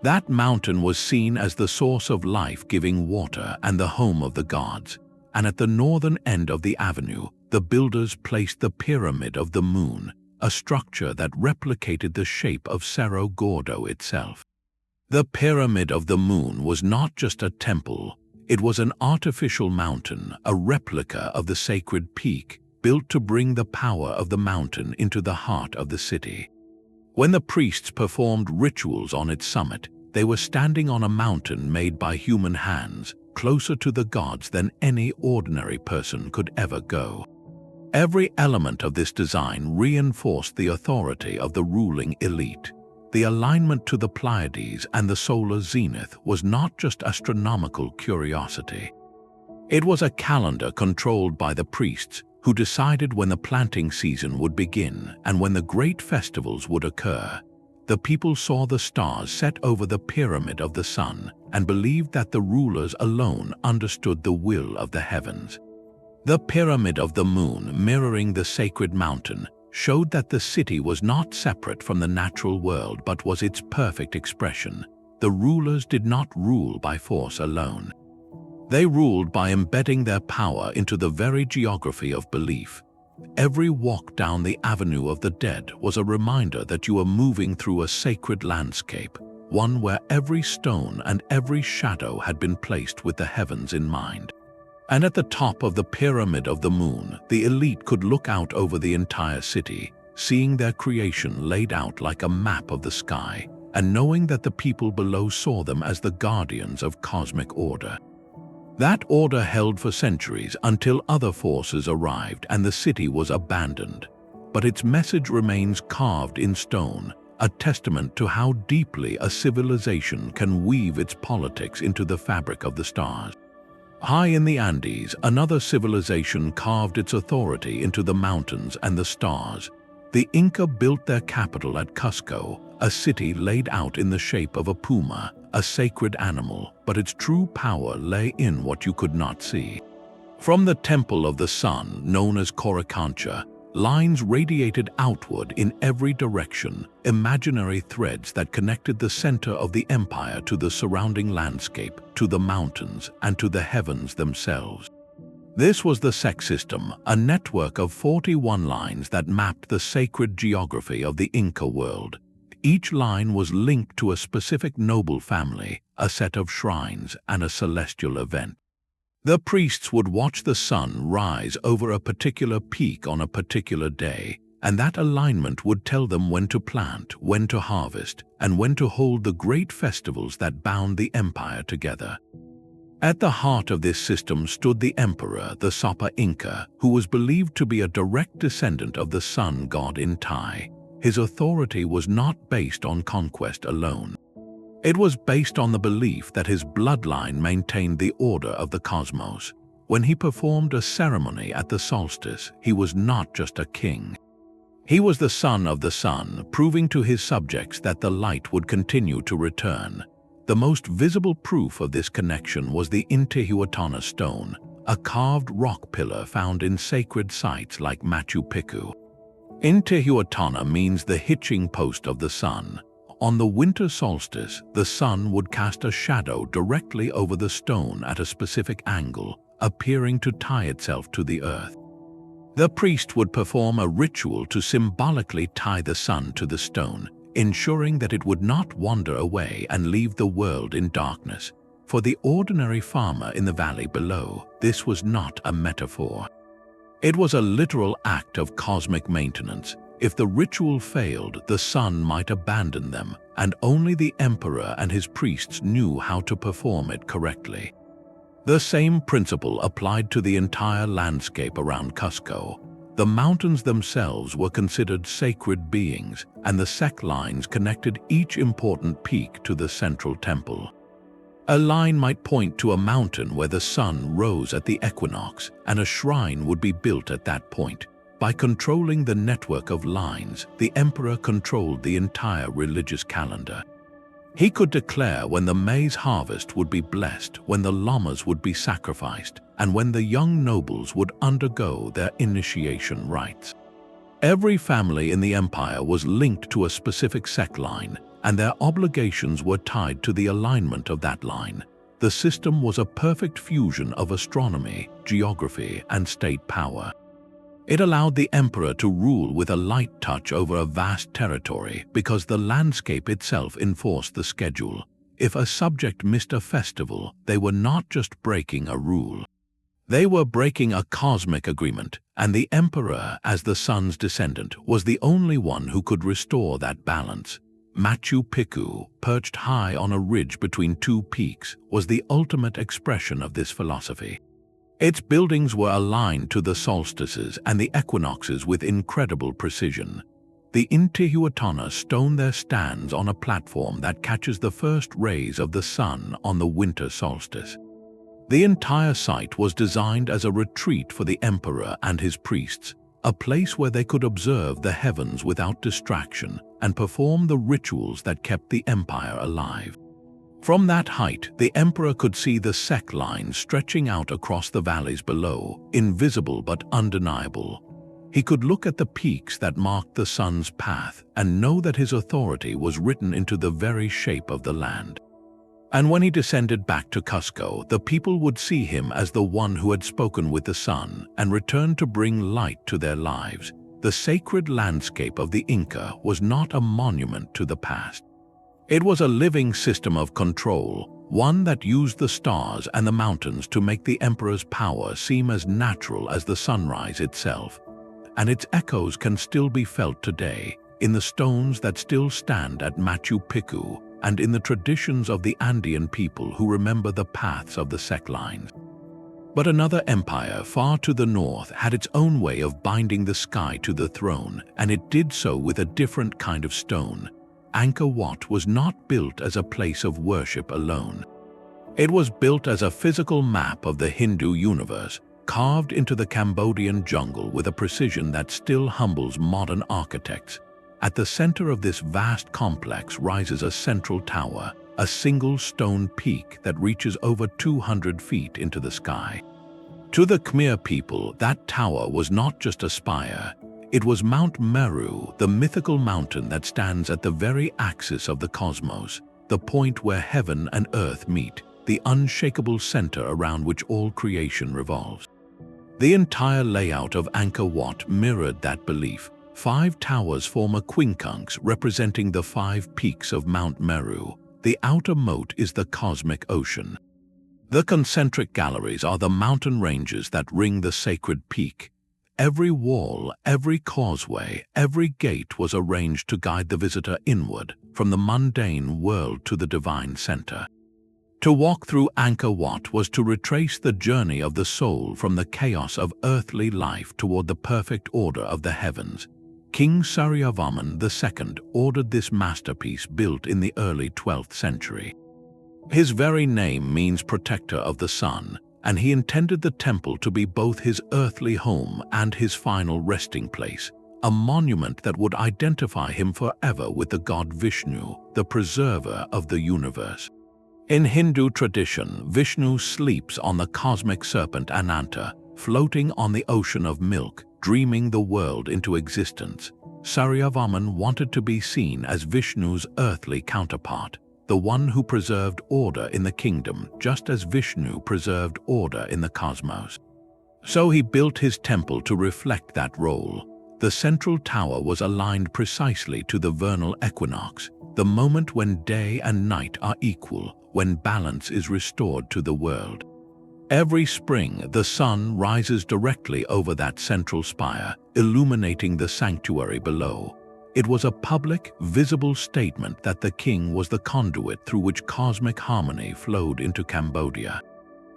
That mountain was seen as the source of life-giving water and the home of the gods, and at the northern end of the avenue, the builders placed the Pyramid of the Moon, a structure that replicated the shape of Cerro Gordo itself. The Pyramid of the Moon was not just a temple, it was an artificial mountain, a replica of the sacred peak, built to bring the power of the mountain into the heart of the city. When the priests performed rituals on its summit, they were standing on a mountain made by human hands, closer to the gods than any ordinary person could ever go. Every element of this design reinforced the authority of the ruling elite. The alignment to the Pleiades and the solar zenith was not just astronomical curiosity. It was a calendar controlled by the priests, who decided when the planting season would begin and when the great festivals would occur. The people saw the stars set over the pyramid of the sun and believed that the rulers alone understood the will of the heavens. The Pyramid of the Moon, mirroring the sacred mountain, showed that the city was not separate from the natural world but was its perfect expression. The rulers did not rule by force alone. They ruled by embedding their power into the very geography of belief. Every walk down the Avenue of the Dead was a reminder that you were moving through a sacred landscape, one where every stone and every shadow had been placed with the heavens in mind. And at the top of the Pyramid of the Moon, the elite could look out over the entire city, seeing their creation laid out like a map of the sky, and knowing that the people below saw them as the guardians of cosmic order. That order held for centuries until other forces arrived and the city was abandoned. But its message remains carved in stone, a testament to how deeply a civilization can weave its politics into the fabric of the stars. High in the Andes, another civilization carved its authority into the mountains and the stars. The Inca built their capital at Cusco, a city laid out in the shape of a puma, a sacred animal, but its true power lay in what you could not see. From the Temple of the Sun, known as Coricancha, lines radiated outward in every direction, imaginary threads that connected the center of the empire to the surrounding landscape, to the mountains, and to the heavens themselves. This was the Ceque system, a network of 41 lines that mapped the sacred geography of the Inca world. Each line was linked to a specific noble family, a set of shrines, and a celestial event. The priests would watch the sun rise over a particular peak on a particular day, and that alignment would tell them when to plant, when to harvest, and when to hold the great festivals that bound the empire together. At the heart of this system stood the emperor, the Sapa Inca, who was believed to be a direct descendant of the sun god Inti. His authority was not based on conquest alone. It was based on the belief that his bloodline maintained the order of the cosmos. When he performed a ceremony at the solstice, he was not just a king. He was the son of the sun, proving to his subjects that the light would continue to return. The most visible proof of this connection was the Teotihuacan stone, a carved rock pillar found in sacred sites like Machu Picchu. Teotihuacan means the hitching post of the sun. On the winter solstice, the sun would cast a shadow directly over the stone at a specific angle, appearing to tie itself to the earth. The priest would perform a ritual to symbolically tie the sun to the stone, ensuring that it would not wander away and leave the world in darkness. For the ordinary farmer in the valley below, this was not a metaphor. It was a literal act of cosmic maintenance. If the ritual failed, the sun might abandon them, and only the emperor and his priests knew how to perform it correctly. The same principle applied to the entire landscape around Cusco. The mountains themselves were considered sacred beings, and the Ceque lines connected each important peak to the central temple. A line might point to a mountain where the sun rose at the equinox, and a shrine would be built at that point. By controlling the network of lines, the emperor controlled the entire religious calendar. He could declare when the maize harvest would be blessed, when the llamas would be sacrificed, and when the young nobles would undergo their initiation rites. Every family in the empire was linked to a specific Ceque line, and their obligations were tied to the alignment of that line. The system was a perfect fusion of astronomy, geography, and state power. It allowed the emperor to rule with a light touch over a vast territory because the landscape itself enforced the schedule. If a subject missed a festival, they were not just breaking a rule. They were breaking a cosmic agreement, and the emperor, as the sun's descendant, was the only one who could restore that balance. Machu Picchu, perched high on a ridge between two peaks, was the ultimate expression of this philosophy. Its buildings were aligned to the solstices and the equinoxes with incredible precision. The Teotihuacan stone there stands on a platform that catches the first rays of the sun on the winter solstice. The entire site was designed as a retreat for the emperor and his priests, a place where they could observe the heavens without distraction and perform the rituals that kept the empire alive. From that height, the emperor could see the Ceque lines stretching out across the valleys below, invisible but undeniable. He could look at the peaks that marked the sun's path and know that his authority was written into the very shape of the land. And when he descended back to Cusco, the people would see him as the one who had spoken with the sun and returned to bring light to their lives. The sacred landscape of the Inca was not a monument to the past. It was a living system of control, one that used the stars and the mountains to make the emperor's power seem as natural as the sunrise itself. And its echoes can still be felt today, in the stones that still stand at Machu Picchu, and in the traditions of the Andean people who remember the paths of the Ceque lines. But another empire far to the north had its own way of binding the sky to the throne, and it did so with a different kind of stone. Angkor Wat was not built as a place of worship alone. It was built as a physical map of the Hindu universe, carved into the Cambodian jungle with a precision that still humbles modern architects. At the center of this vast complex rises a central tower, a single stone peak that reaches over 200 feet into the sky. To the Khmer people, that tower was not just a spire. It was Mount Meru, the mythical mountain that stands at the very axis of the cosmos, the point where heaven and earth meet, the unshakable center around which all creation revolves. The entire layout of Angkor Wat mirrored that belief. 5 towers form a quincunx representing the 5 peaks of Mount Meru. The outer moat is the cosmic ocean. The concentric galleries are the mountain ranges that ring the sacred peak. Every wall, every causeway, every gate was arranged to guide the visitor inward, from the mundane world to the divine center. To walk through Angkor Wat was to retrace the journey of the soul from the chaos of earthly life toward the perfect order of the heavens. King Saryavaman II ordered this masterpiece built in the early 12th century. His very name means protector of the sun, and he intended the temple to be both his earthly home and his final resting place, a monument that would identify him forever with the god Vishnu, the preserver of the universe. In Hindu tradition, Vishnu sleeps on the cosmic serpent Ananta, floating on the ocean of milk, dreaming the world into existence. Saryavaman wanted to be seen as Vishnu's earthly counterpart, the one who preserved order in the kingdom just as Vishnu preserved order in the cosmos. So he built his temple to reflect that role. The central tower was aligned precisely to the vernal equinox, the moment when day and night are equal, when balance is restored to the world. Every spring, the sun rises directly over that central spire, illuminating the sanctuary below. It was a public, visible statement that the king was the conduit through which cosmic harmony flowed into Cambodia.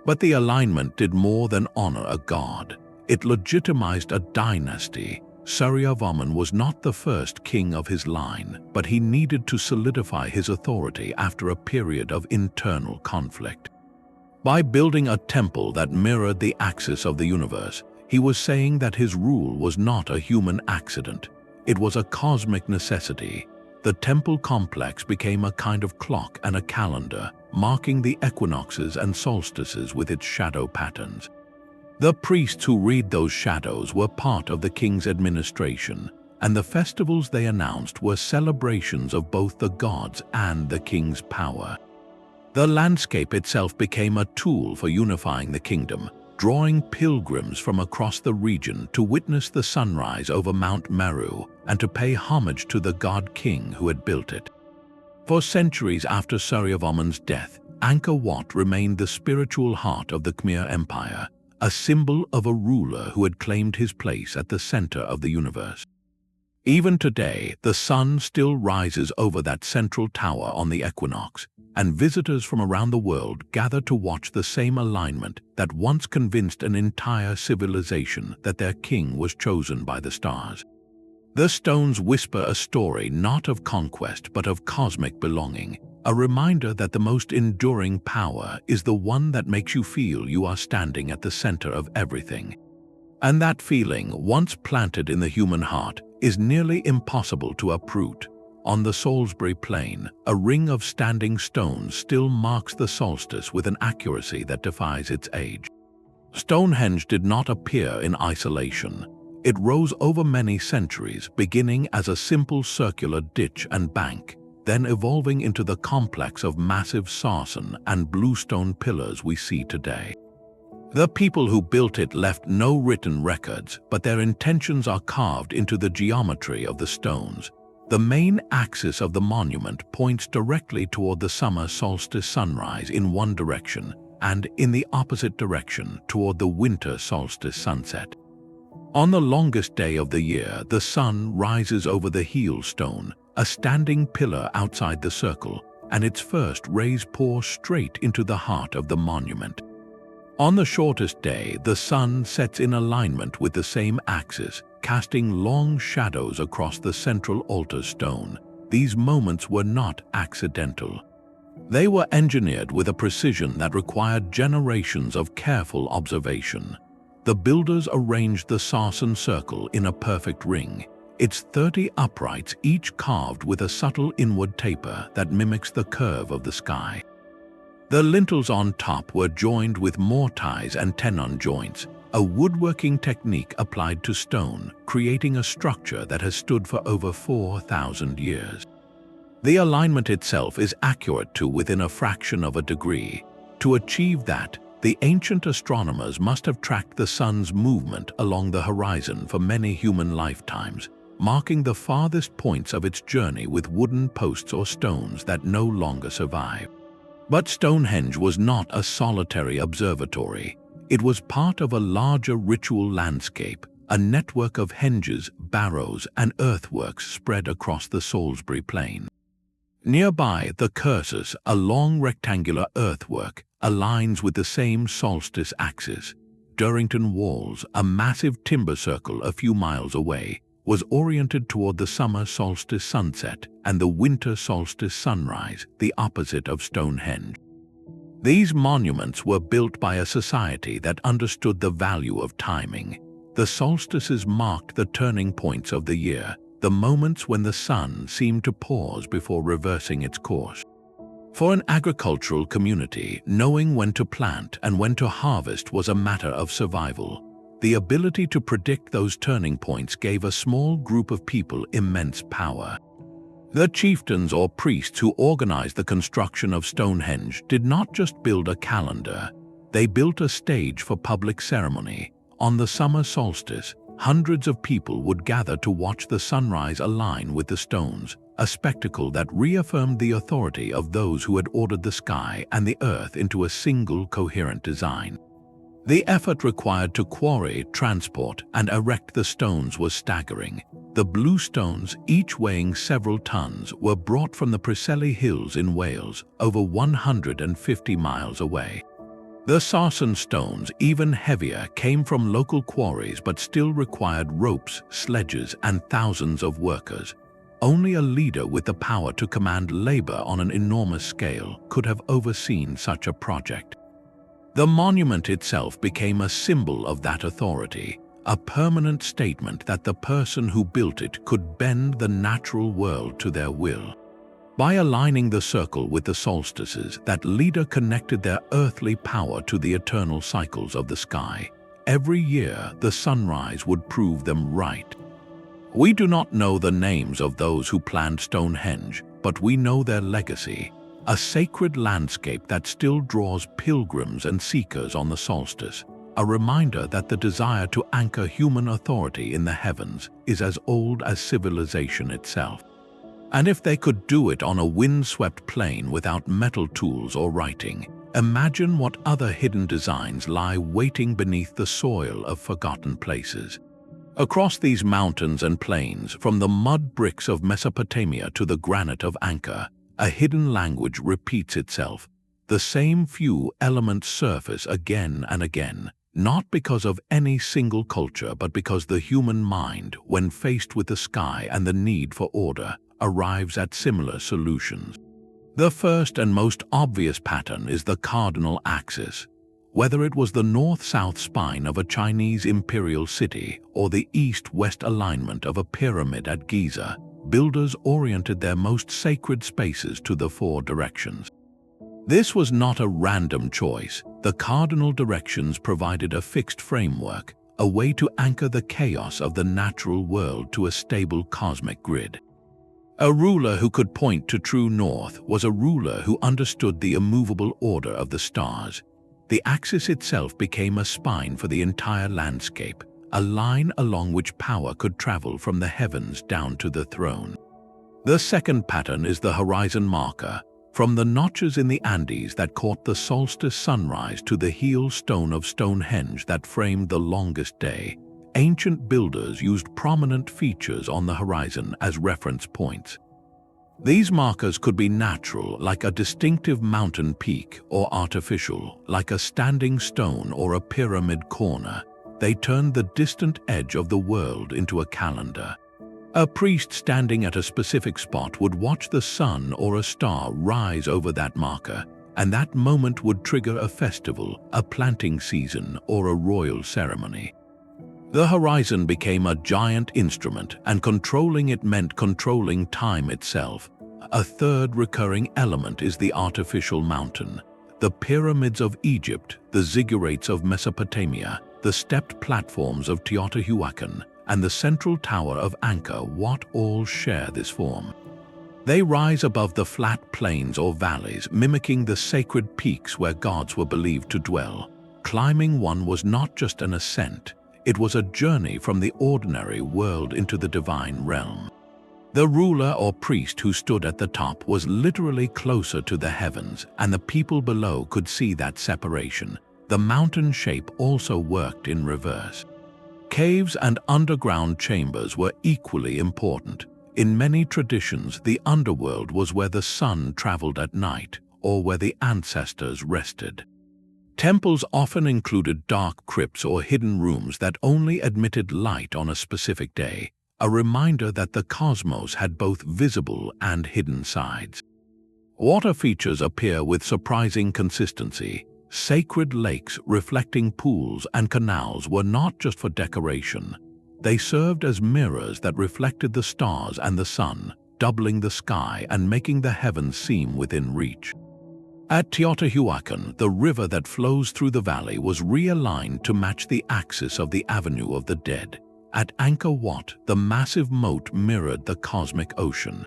But the alignment did more than honor a god. It legitimized a dynasty. Saryavaman was not the first king of his line, but he needed to solidify his authority after a period of internal conflict. By building a temple that mirrored the axis of the universe, he was saying that his rule was not a human accident. It was a cosmic necessity. The temple complex became a kind of clock and a calendar, marking the equinoxes and solstices with its shadow patterns. The priests who read those shadows were part of the king's administration, and the festivals they announced were celebrations of both the gods and the king's power. The landscape itself became a tool for unifying the kingdom, drawing pilgrims from across the region to witness the sunrise over Mount Meru and to pay homage to the god-king who had built it. For centuries after Saryavaman's death, Angkor Wat remained the spiritual heart of the Khmer Empire, a symbol of a ruler who had claimed his place at the center of the universe. Even today, the sun still rises over that central tower on the equinox, and visitors from around the world gather to watch the same alignment that once convinced an entire civilization that their king was chosen by the stars. The stones whisper a story not of conquest but of cosmic belonging, a reminder that the most enduring power is the one that makes you feel you are standing at the center of everything. And that feeling, once planted in the human heart, is nearly impossible to uproot. On the Salisbury Plain, a ring of standing stones still marks the solstice with an accuracy that defies its age. Stonehenge did not appear in isolation. It rose over many centuries, beginning as a simple circular ditch and bank, then evolving into the complex of massive sarsen and bluestone pillars we see today. The people who built it left no written records, but their intentions are carved into the geometry of the stones. The main axis of the monument points directly toward the summer solstice sunrise in one direction, and in the opposite direction toward the winter solstice sunset. On the longest day of the year, the sun rises over the heel stone, a standing pillar outside the circle, and its first rays pour straight into the heart of the monument. On the shortest day, the sun sets in alignment with the same axis, casting long shadows across the central altar stone. These moments were not accidental. They were engineered with a precision that required generations of careful observation. The builders arranged the Sarsen circle in a perfect ring, its 30 uprights each carved with a subtle inward taper that mimics the curve of the sky. The lintels on top were joined with mortise and tenon joints, a woodworking technique applied to stone, creating a structure that has stood for over 4,000 years. The alignment itself is accurate to within a fraction of a degree. To achieve that, the ancient astronomers must have tracked the sun's movement along the horizon for many human lifetimes, marking the farthest points of its journey with wooden posts or stones that no longer survive. But Stonehenge was not a solitary observatory. It was part of a larger ritual landscape, a network of henges, barrows, and earthworks spread across the Salisbury Plain. Nearby, the cursus, a long rectangular earthwork, aligns with the same solstice axis. Durrington Walls, a massive timber circle a few miles away, was oriented toward the summer solstice sunset and the winter solstice sunrise, the opposite of Stonehenge. These monuments were built by a society that understood the value of timing. The solstices marked the turning points of the year, the moments when the sun seemed to pause before reversing its course. For an agricultural community, knowing when to plant and when to harvest was a matter of survival. The ability to predict those turning points gave a small group of people immense power. The chieftains or priests who organized the construction of Stonehenge did not just build a calendar, they built a stage for public ceremony. On the summer solstice, hundreds of people would gather to watch the sunrise align with the stones, a spectacle that reaffirmed the authority of those who had ordered the sky and the earth into a single coherent design. The effort required to quarry, transport, and erect the stones was staggering. The blue stones, each weighing several tons, were brought from the Preseli Hills in Wales, over 150 miles away. The Sarsen stones, even heavier, came from local quarries but still required ropes, sledges, and thousands of workers. Only a leader with the power to command labor on an enormous scale could have overseen such a project. The monument itself became a symbol of that authority, a permanent statement that the person who built it could bend the natural world to their will. By aligning the circle with the solstices, that leader connected their earthly power to the eternal cycles of the sky. Every year, the sunrise would prove them right. We do not know the names of those who planned Stonehenge, but we know their legacy. A sacred landscape that still draws pilgrims and seekers on the solstice, a reminder that the desire to anchor human authority in the heavens is as old as civilization itself. And if they could do it on a wind-swept plain without metal tools or writing, imagine what other hidden designs lie waiting beneath the soil of forgotten places. Across these mountains and plains, from the mud bricks of Mesopotamia to the granite of Angkor, a hidden language repeats itself. The same few elements surface again and again, not because of any single culture, but because the human mind, when faced with the sky and the need for order, arrives at similar solutions. The first and most obvious pattern is the cardinal axis. Whether it was the north-south spine of a Chinese imperial city or the east-west alignment of a pyramid at Giza, builders oriented their most sacred spaces to the four directions. This was not a random choice. The cardinal directions provided a fixed framework, a way to anchor the chaos of the natural world to a stable cosmic grid. A ruler who could point to true north was a ruler who understood the immovable order of the stars. The axis itself became a spine for the entire landscape, a line along which power could travel from the heavens down to the throne. The second pattern is the horizon marker. From the notches in the Andes that caught the solstice sunrise to the heel stone of Stonehenge that framed the longest day, ancient builders used prominent features on the horizon as reference points. These markers could be natural, like a distinctive mountain peak, or artificial, like a standing stone or a pyramid corner. They turned the distant edge of the world into a calendar. A priest standing at a specific spot would watch the sun or a star rise over that marker, and that moment would trigger a festival, a planting season, or a royal ceremony. The horizon became a giant instrument, and controlling it meant controlling time itself. A third recurring element is the artificial mountain. The pyramids of Egypt, the Ziggurats of Mesopotamia, the stepped platforms of Teotihuacan, and the central tower of Angkor Wat all share this form. They rise above the flat plains or valleys, mimicking the sacred peaks where gods were believed to dwell. Climbing one was not just an ascent, it was a journey from the ordinary world into the divine realm. The ruler or priest who stood at the top was literally closer to the heavens, and the people below could see that separation. The mountain shape also worked in reverse. Caves and underground chambers were equally important. In many traditions, the underworld was where the sun traveled at night, or where the ancestors rested. Temples often included dark crypts or hidden rooms that only admitted light on a specific day, a reminder that the cosmos had both visible and hidden sides. Water features appear with surprising consistency. Sacred lakes reflecting pools and canals were not just for decoration. They served as mirrors that reflected the stars and the sun, doubling the sky and making the heavens seem within reach. At Teotihuacan, the river that flows through the valley was realigned to match the axis of the Avenue of the Dead. At Angkor Wat, the massive moat mirrored the cosmic ocean.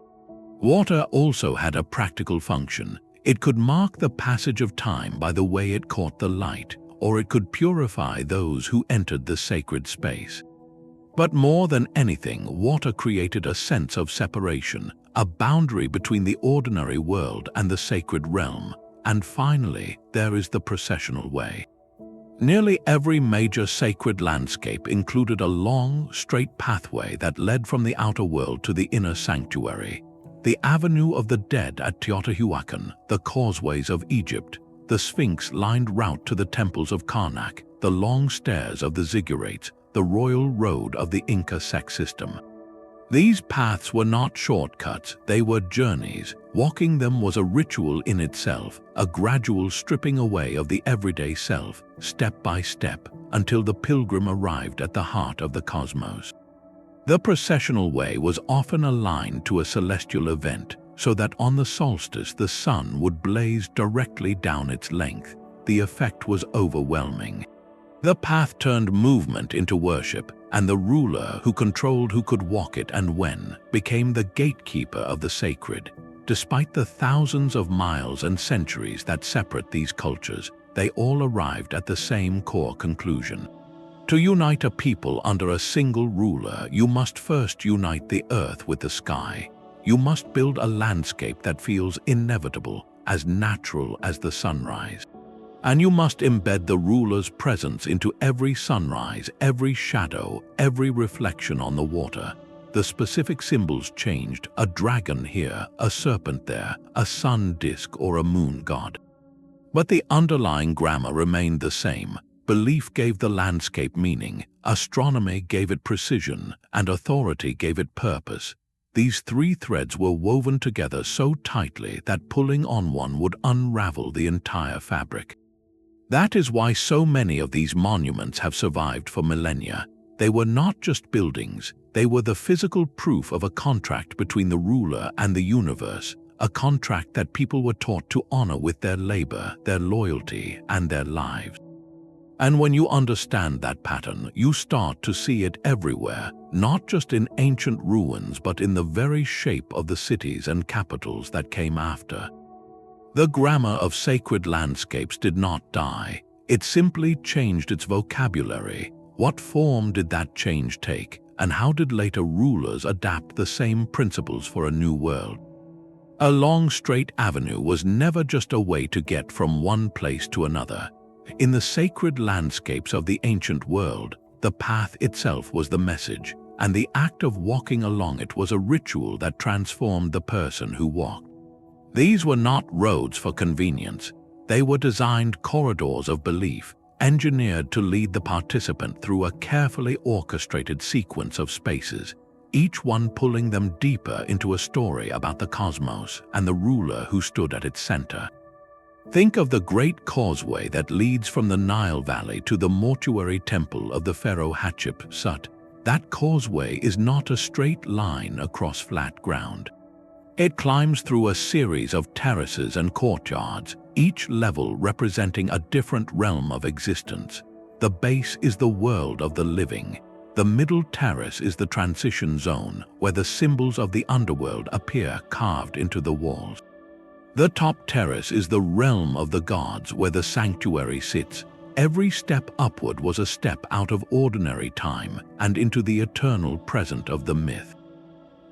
Water also had a practical function. It could mark the passage of time by the way it caught the light, or it could purify those who entered the sacred space. But more than anything, water created a sense of separation, a boundary between the ordinary world and the sacred realm. And finally, there is the processional way. Nearly every major sacred landscape included a long, straight pathway that led from the outer world to the inner sanctuary. The Avenue of the Dead at Teotihuacan, the causeways of Egypt, the Sphinx-lined route to the temples of Karnak, the long stairs of the Ziggurats, the royal road of the Inca Ceque system. These paths were not shortcuts, they were journeys. Walking them was a ritual in itself, a gradual stripping away of the everyday self, step by step, until the pilgrim arrived at the heart of the cosmos. The processional way was often aligned to a celestial event, so that on the solstice the sun would blaze directly down its length. The effect was overwhelming. The path turned movement into worship, and the ruler who controlled who could walk it and when became the gatekeeper of the sacred. Despite the thousands of miles and centuries that separate these cultures, they all arrived at the same core conclusion. To unite a people under a single ruler, you must first unite the earth with the sky. You must build a landscape that feels inevitable, as natural as the sunrise. And you must embed the ruler's presence into every sunrise, every shadow, every reflection on the water. The specific symbols changed: a dragon here, a serpent there, a sun disk or a moon god. But the underlying grammar remained the same. Belief gave the landscape meaning, astronomy gave it precision, and authority gave it purpose. These three threads were woven together so tightly that pulling on one would unravel the entire fabric. That is why so many of these monuments have survived for millennia. They were not just buildings, they were the physical proof of a contract between the ruler and the universe, a contract that people were taught to honor with their labor, their loyalty, and their lives. And when you understand that pattern, you start to see it everywhere, not just in ancient ruins, but in the very shape of the cities and capitals that came after. The grammar of sacred landscapes did not die. It simply changed its vocabulary. What form did that change take, and how did later rulers adapt the same principles for a new world? A long straight avenue was never just a way to get from one place to another. In the sacred landscapes of the ancient world, The path itself was the message, and the act of walking along it was a ritual that transformed the person who walked. These were not roads for convenience. They were designed corridors of belief, engineered to lead the participant through a carefully orchestrated sequence of spaces, each one pulling them deeper into a story about the cosmos and the ruler who stood at its center. Think of the great causeway that leads from the Nile Valley to the mortuary temple of the pharaoh Hatshepsut. That causeway is not a straight line across flat ground. It climbs through a series of terraces and courtyards, each level representing a different realm of existence. The base is the world of the living. The middle terrace is the transition zone, where the symbols of the underworld appear carved into the walls. The top terrace is the realm of the gods, where the sanctuary sits. Every step upward was a step out of ordinary time and into the eternal present of the myth.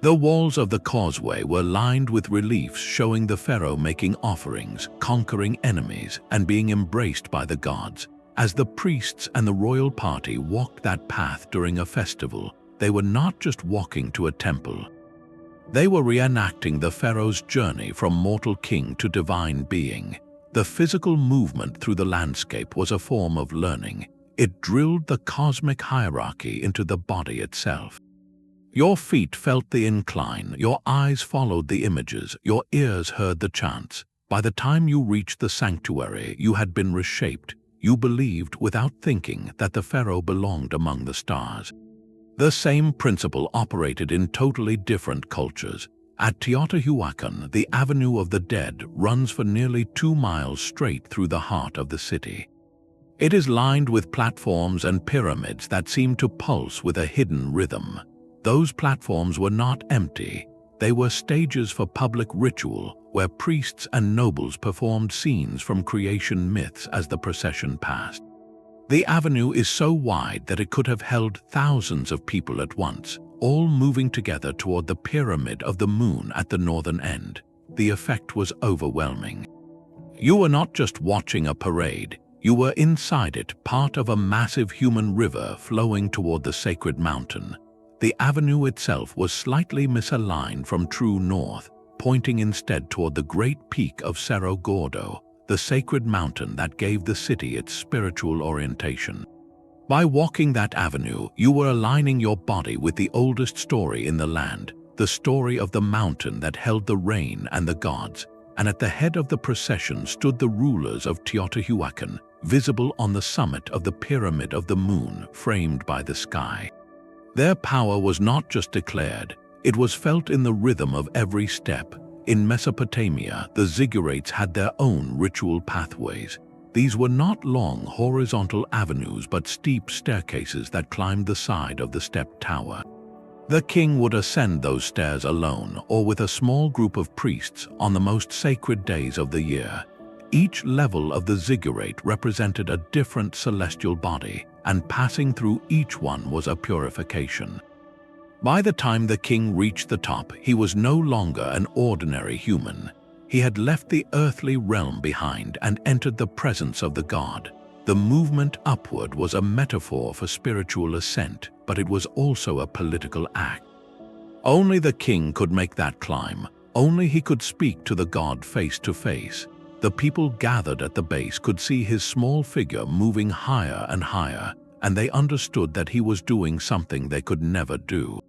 The walls of the causeway were lined with reliefs showing the pharaoh making offerings, conquering enemies, and being embraced by the gods. As the priests and the royal party walked that path during a festival, they were not just walking to a temple. They were reenacting the pharaoh's journey from mortal king to divine being. The physical movement through the landscape was a form of learning. It drilled the cosmic hierarchy into the body itself. Your feet felt the incline, your eyes followed the images, your ears heard the chants. By the time you reached the sanctuary, you had been reshaped. You believed without thinking that the pharaoh belonged among the stars. The same principle operated in totally different cultures. At Teotihuacan, the Avenue of the Dead runs for nearly 2 miles straight through the heart of the city. It is lined with platforms and pyramids that seem to pulse with a hidden rhythm. Those platforms were not empty. They were stages for public ritual, where priests and nobles performed scenes from creation myths as the procession passed. The avenue is so wide that it could have held thousands of people at once, all moving together toward the Pyramid of the Moon at the northern end. The effect was overwhelming. You were not just watching a parade, you were inside it, part of a massive human river flowing toward the sacred mountain. The avenue itself was slightly misaligned from true north, pointing instead toward the great peak of Cerro Gordo, the sacred mountain that gave the city its spiritual orientation. By walking that avenue, you were aligning your body with the oldest story in the land, the story of the mountain that held the rain and the gods, and at the head of the procession stood the rulers of Teotihuacan, visible on the summit of the Pyramid of the Moon, framed by the sky. Their power was not just declared, it was felt in the rhythm of every step. In Mesopotamia, the Ziggurats had their own ritual pathways. These were not long horizontal avenues but steep staircases that climbed the side of the step tower. The king would ascend those stairs alone or with a small group of priests on the most sacred days of the year. Each level of the ziggurat represented a different celestial body, and passing through each one was a purification. By the time the king reached the top, he was no longer an ordinary human. He had left the earthly realm behind and entered the presence of the god. The movement upward was a metaphor for spiritual ascent, but it was also a political act. Only the king could make that climb. Only he could speak to the god face to face. The people gathered at the base could see his small figure moving higher and higher, and they understood that he was doing something they could never do.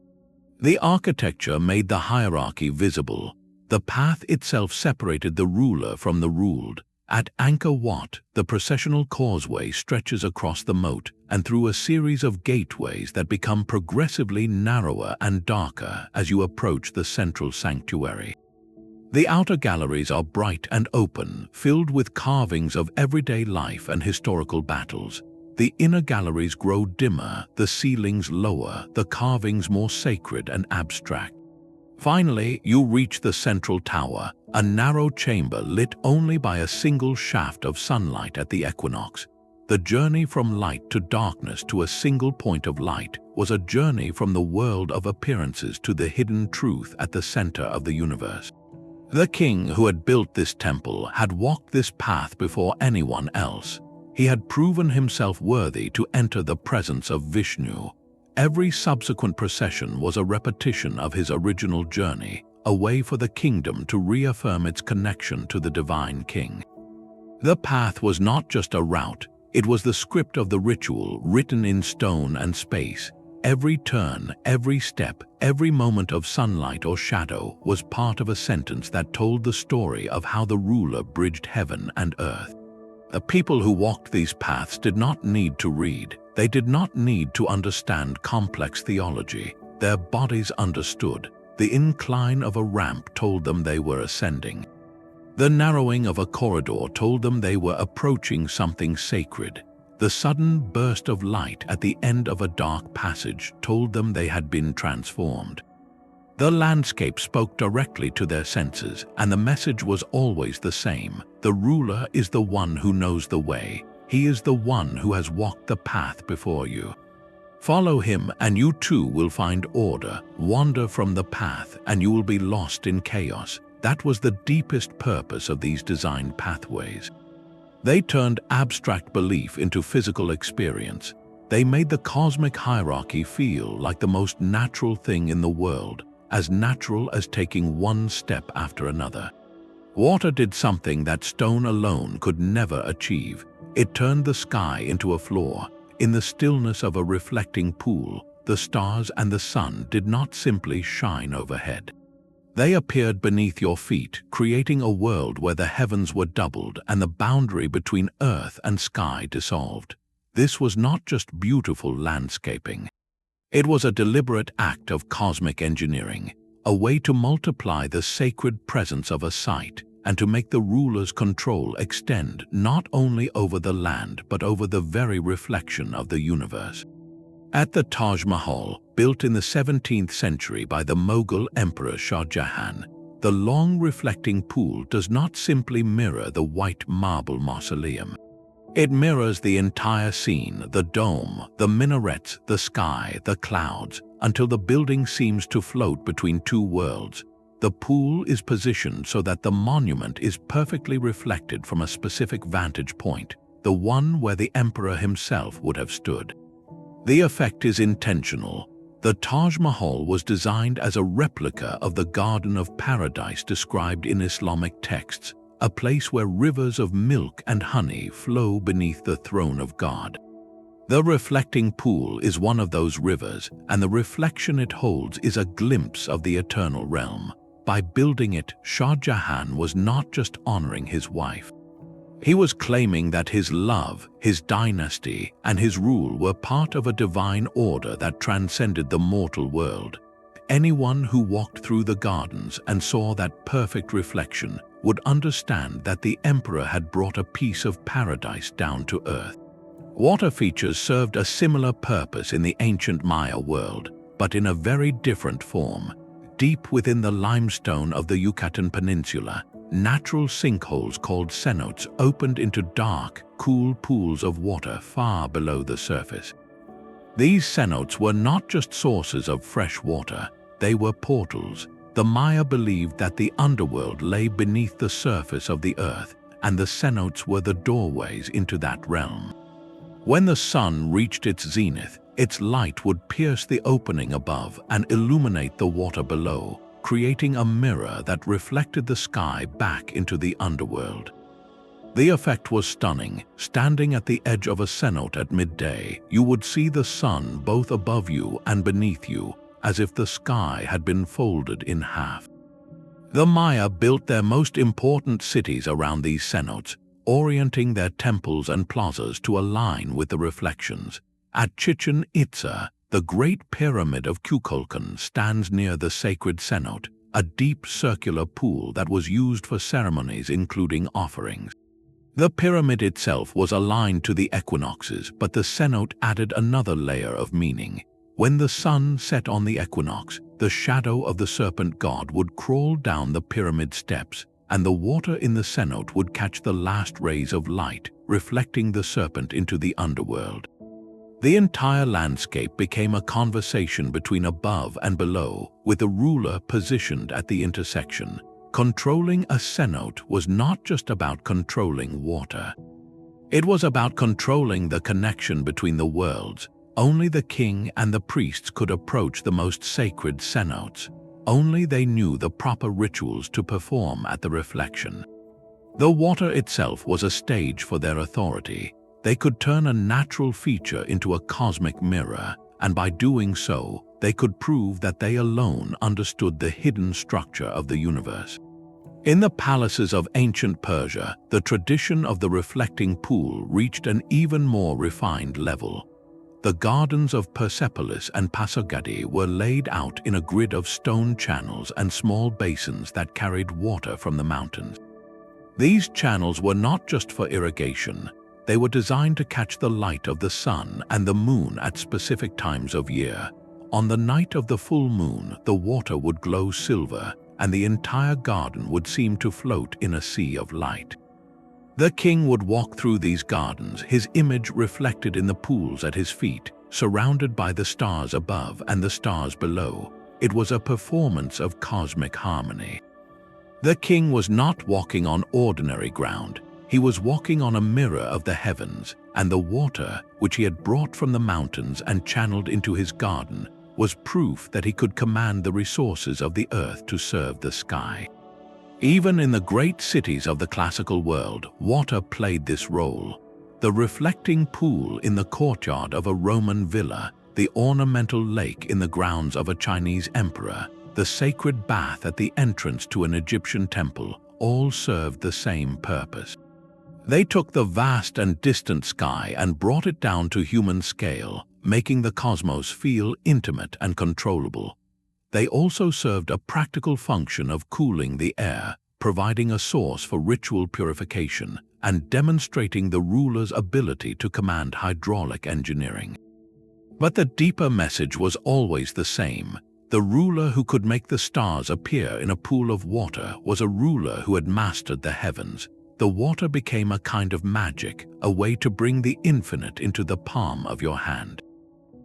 The architecture made the hierarchy visible. The path itself separated the ruler from the ruled. At Angkor Wat, the processional causeway stretches across the moat and through a series of gateways that become progressively narrower and darker as you approach the central sanctuary. The outer galleries are bright and open, filled with carvings of everyday life and historical battles. The inner galleries grow dimmer, the ceilings lower, the carvings more sacred and abstract. Finally, you reach the central tower, a narrow chamber lit only by a single shaft of sunlight at the equinox. The journey from light to darkness to a single point of light was a journey from the world of appearances to the hidden truth at the center of the universe. The king who had built this temple had walked this path before anyone else. He had proven himself worthy to enter the presence of Vishnu. Every subsequent procession was a repetition of his original journey, a way for the kingdom to reaffirm its connection to the divine king. The path was not just a route, it was the script of the ritual written in stone and space. Every turn, every step, every moment of sunlight or shadow was part of a sentence that told the story of how the ruler bridged heaven and earth. The people who walked these paths did not need to read. They did not need to understand complex theology. Their bodies understood. The incline of a ramp told them they were ascending. The narrowing of a corridor told them they were approaching something sacred. The sudden burst of light at the end of a dark passage told them they had been transformed. The landscape spoke directly to their senses, and the message was always the same. The ruler is the one who knows the way. He is the one who has walked the path before you. Follow him and you too will find order. Wander from the path and you will be lost in chaos. That was the deepest purpose of these designed pathways. They turned abstract belief into physical experience. They made the cosmic hierarchy feel like the most natural thing in the world, as natural as taking one step after another. Water did something that stone alone could never achieve. It turned the sky into a floor. In the stillness of a reflecting pool, the stars and the sun did not simply shine overhead. They appeared beneath your feet, creating a world where the heavens were doubled and the boundary between earth and sky dissolved. This was not just beautiful landscaping. It was a deliberate act of cosmic engineering, a way to multiply the sacred presence of a site and to make the ruler's control extend not only over the land but over the very reflection of the universe. At the Taj Mahal, built in the 17th century by the Mughal Emperor Shah Jahan, the long reflecting pool does not simply mirror the white marble mausoleum. It mirrors the entire scene, the dome, the minarets, the sky, the clouds, until the building seems to float between two worlds. The pool is positioned so that the monument is perfectly reflected from a specific vantage point, the one where the emperor himself would have stood. The effect is intentional. The Taj Mahal was designed as a replica of the Garden of Paradise described in Islamic texts, a place where rivers of milk and honey flow beneath the throne of God. The reflecting pool is one of those rivers, and the reflection it holds is a glimpse of the eternal realm. By building it, Shah Jahan was not just honoring his wife. He was claiming that his love, his dynasty, and his rule were part of a divine order that transcended the mortal world. Anyone who walked through the gardens and saw that perfect reflection would understand that the emperor had brought a piece of paradise down to earth. Water features served a similar purpose in the ancient Maya world, but in a very different form. Deep within the limestone of the Yucatan Peninsula, natural sinkholes called cenotes opened into dark, cool pools of water far below the surface. These cenotes were not just sources of fresh water, they were portals. The Maya believed that the underworld lay beneath the surface of the earth, and the cenotes were the doorways into that realm. When the sun reached its zenith, its light would pierce the opening above and illuminate the water below, creating a mirror that reflected the sky back into the underworld. The effect was stunning. Standing at the edge of a cenote at midday, you would see the sun both above you and beneath you, as if the sky had been folded in half. The Maya built their most important cities around these cenotes, orienting their temples and plazas to align with the reflections. At Chichen Itza, the Great Pyramid of Kukulkan stands near the sacred cenote, a deep circular pool that was used for ceremonies including offerings. The pyramid itself was aligned to the equinoxes, but the cenote added another layer of meaning. When the sun set on the equinox, the shadow of the serpent god would crawl down the pyramid steps, and the water in the cenote would catch the last rays of light, reflecting the serpent into the underworld. The entire landscape became a conversation between above and below, with a ruler positioned at the intersection. Controlling a cenote was not just about controlling water. It was about controlling the connection between the worlds. Only the king and the priests could approach the most sacred cenotes. Only they knew the proper rituals to perform at the reflection. The water itself was a stage for their authority. They could turn a natural feature into a cosmic mirror, and by doing so, they could prove that they alone understood the hidden structure of the universe. In the palaces of ancient Persia, the tradition of the reflecting pool reached an even more refined level. The gardens of Persepolis and Pasargadae were laid out in a grid of stone channels and small basins that carried water from the mountains. These channels were not just for irrigation. They were designed to catch the light of the sun and the moon at specific times of year. On the night of the full moon, the water would glow silver, and the entire garden would seem to float in a sea of light. The king would walk through these gardens, his image reflected in the pools at his feet, surrounded by the stars above and the stars below. It was a performance of cosmic harmony. The king was not walking on ordinary ground. He was walking on a mirror of the heavens, and the water, which he had brought from the mountains and channeled into his garden, was proof that he could command the resources of the earth to serve the sky. Even in the great cities of the classical world, water played this role. The reflecting pool in the courtyard of a Roman villa, the ornamental lake in the grounds of a Chinese emperor, the sacred bath at the entrance to an Egyptian temple, all served the same purpose. They took the vast and distant sky and brought it down to human scale, making the cosmos feel intimate and controllable. They also served a practical function of cooling the air, providing a source for ritual purification, and demonstrating the ruler's ability to command hydraulic engineering. But the deeper message was always the same. The ruler who could make the stars appear in a pool of water was a ruler who had mastered the heavens. The water became a kind of magic, a way to bring the infinite into the palm of your hand.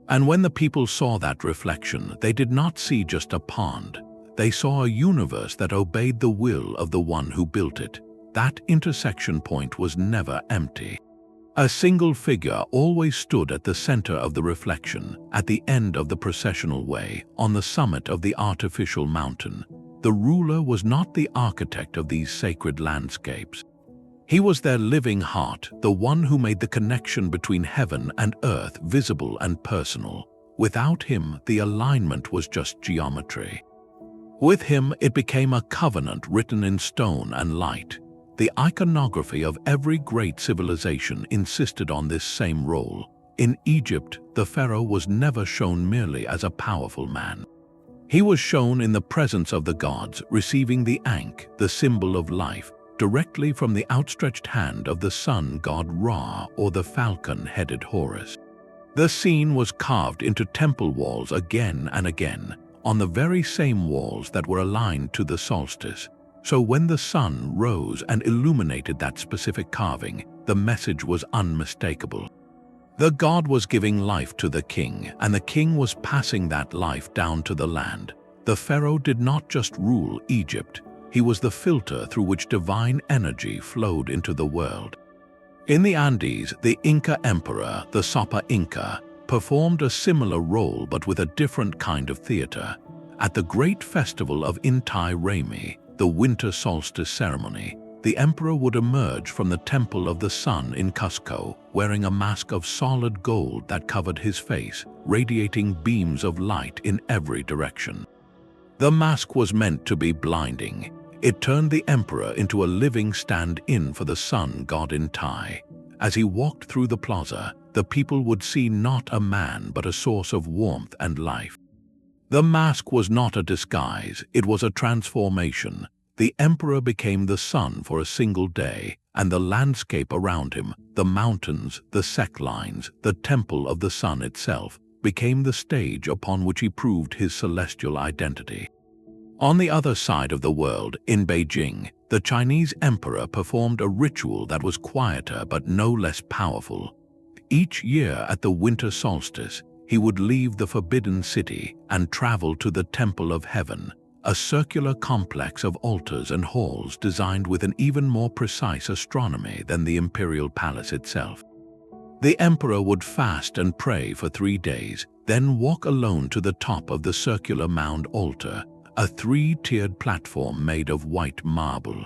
And when the people saw that reflection, they did not see just a pond. They saw a universe that obeyed the will of the one who built it. That intersection point was never empty. A single figure always stood at the center of the reflection, at the end of the processional way, on the summit of the artificial mountain. The ruler was not the architect of these sacred landscapes. He was their living heart, the one who made the connection between heaven and earth visible and personal. Without him, the alignment was just geometry. With him, it became a covenant written in stone and light. The iconography of every great civilization insisted on this same role. In Egypt, the pharaoh was never shown merely as a powerful man. He was shown in the presence of the gods, receiving the Ankh, the symbol of life, directly from the outstretched hand of the sun god Ra or the falcon-headed Horus. The scene was carved into temple walls again and again, on the very same walls that were aligned to the solstice. So when the sun rose and illuminated that specific carving, the message was unmistakable. The god was giving life to the king, and the king was passing that life down to the land. The pharaoh did not just rule Egypt. He was the filter through which divine energy flowed into the world. In the Andes, the Inca emperor, the Sopa Inca, performed a similar role but with a different kind of theater. At the great festival of Inti Raymi, the winter solstice ceremony, the emperor would emerge from the temple of the sun in Cusco, wearing a mask of solid gold that covered his face, radiating beams of light in every direction. The mask was meant to be blinding. It turned the emperor into a living stand-in for the sun god Inti. As he walked through the plaza, the people would see not a man but a source of warmth and life. The mask was not a disguise, it was a transformation. The emperor became the sun for a single day, and the landscape around him, the mountains, the Ceque lines, the temple of the sun itself, became the stage upon which he proved his celestial identity. On the other side of the world, in Beijing, the Chinese emperor performed a ritual that was quieter but no less powerful. Each year at the winter solstice, he would leave the Forbidden City and travel to the Temple of Heaven, a circular complex of altars and halls designed with an even more precise astronomy than the imperial palace itself. The emperor would fast and pray for 3 days, then walk alone to the top of the circular mound altar, a 3-tiered platform made of white marble.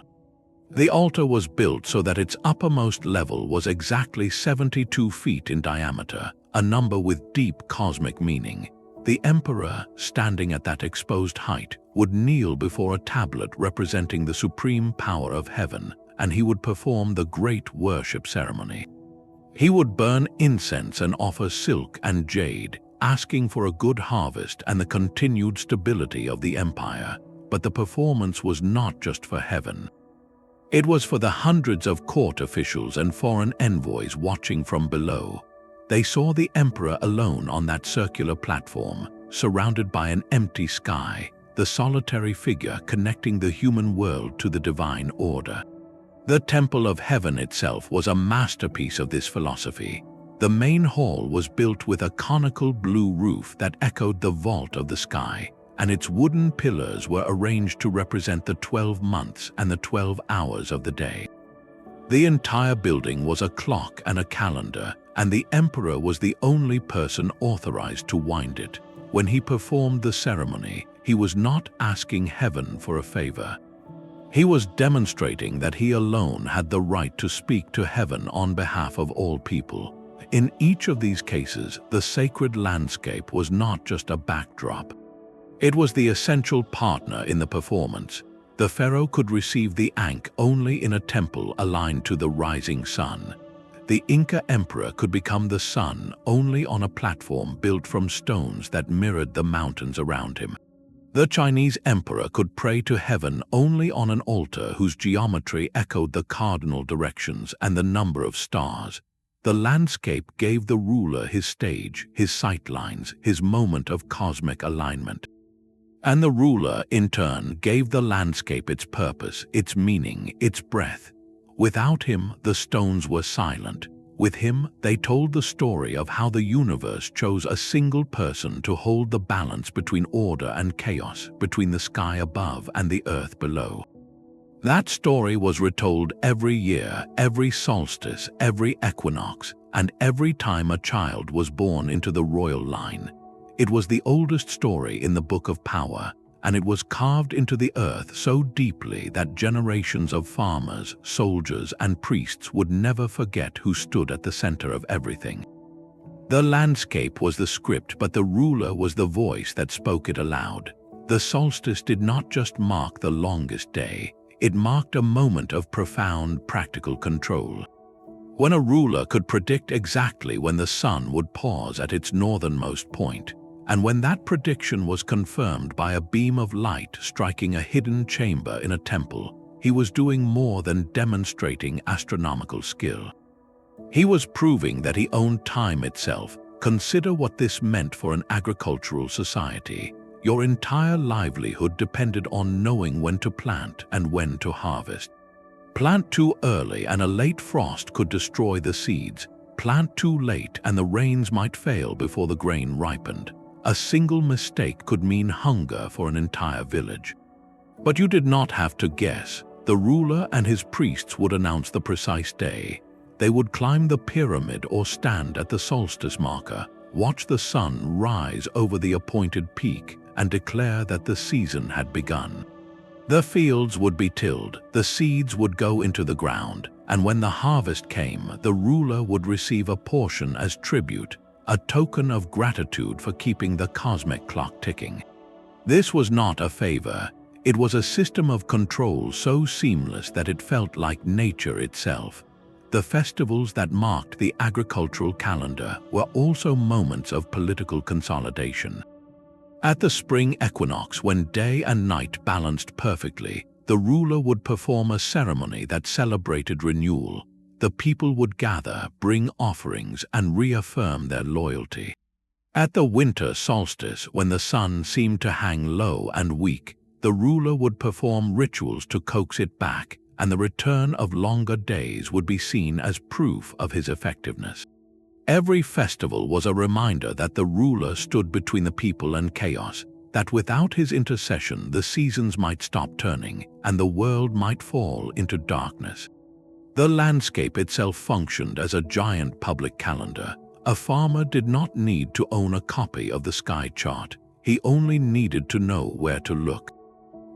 The altar was built so that its uppermost level was exactly 72 feet in diameter, a number with deep cosmic meaning. The emperor, standing at that exposed height, would kneel before a tablet representing the supreme power of heaven, and he would perform the great worship ceremony. He would burn incense and offer silk and jade, asking for a good harvest and the continued stability of the empire. But the performance was not just for heaven. It was for the hundreds of court officials and foreign envoys watching from below. They saw the emperor alone on that circular platform, surrounded by an empty sky, the solitary figure connecting the human world to the divine order. The Temple of Heaven itself was a masterpiece of this philosophy. The main hall was built with a conical blue roof that echoed the vault of the sky, and its wooden pillars were arranged to represent the 12 months and the 12 hours of the day. The entire building was a clock and a calendar, and the emperor was the only person authorized to wind it. When he performed the ceremony, he was not asking heaven for a favor. He was demonstrating that he alone had the right to speak to heaven on behalf of all people. In each of these cases, the sacred landscape was not just a backdrop. It was the essential partner in the performance. The pharaoh could receive the Ankh only in a temple aligned to the rising sun. The Inca emperor could become the sun only on a platform built from stones that mirrored the mountains around him. The Chinese emperor could pray to heaven only on an altar whose geometry echoed the cardinal directions and the number of stars. The landscape gave the ruler his stage, his sightlines, his moment of cosmic alignment. And the ruler, in turn, gave the landscape its purpose, its meaning, its breath. Without him, the stones were silent. With him, they told the story of how the universe chose a single person to hold the balance between order and chaos, between the sky above and the earth below. That story was retold every year, every solstice, every equinox, and every time a child was born into the royal line. It was the oldest story in the Book of Power, and it was carved into the earth so deeply that generations of farmers, soldiers, and priests would never forget who stood at the center of everything. The landscape was the script, but the ruler was the voice that spoke it aloud. The solstice did not just mark the longest day, it marked a moment of profound practical control. When a ruler could predict exactly when the sun would pause at its northernmost point, and when that prediction was confirmed by a beam of light striking a hidden chamber in a temple, he was doing more than demonstrating astronomical skill. He was proving that he owned time itself. Consider what this meant for an agricultural society. Your entire livelihood depended on knowing when to plant and when to harvest. Plant too early and a late frost could destroy the seeds. Plant too late and the rains might fail before the grain ripened. A single mistake could mean hunger for an entire village. But you did not have to guess. The ruler and his priests would announce the precise day. They would climb the pyramid or stand at the solstice marker, watch the sun rise over the appointed peak, and declare that the season had begun. The fields would be tilled, the seeds would go into the ground, and when the harvest came, the ruler would receive a portion as tribute, a token of gratitude for keeping the cosmic clock ticking. This was not a favor. It was a system of control so seamless that it felt like nature itself. The festivals that marked the agricultural calendar were also moments of political consolidation. At the spring equinox, when day and night balanced perfectly, the ruler would perform a ceremony that celebrated renewal. The people would gather, bring offerings, and reaffirm their loyalty. At the winter solstice, when the sun seemed to hang low and weak, the ruler would perform rituals to coax it back, and the return of longer days would be seen as proof of his effectiveness. Every festival was a reminder that the ruler stood between the people and chaos. that without his intercession the seasons might stop turning and the world might fall into darkness. The landscape itself functioned as a giant public calendar. A farmer did not need to own a copy of the sky chart. He only needed to know where to look.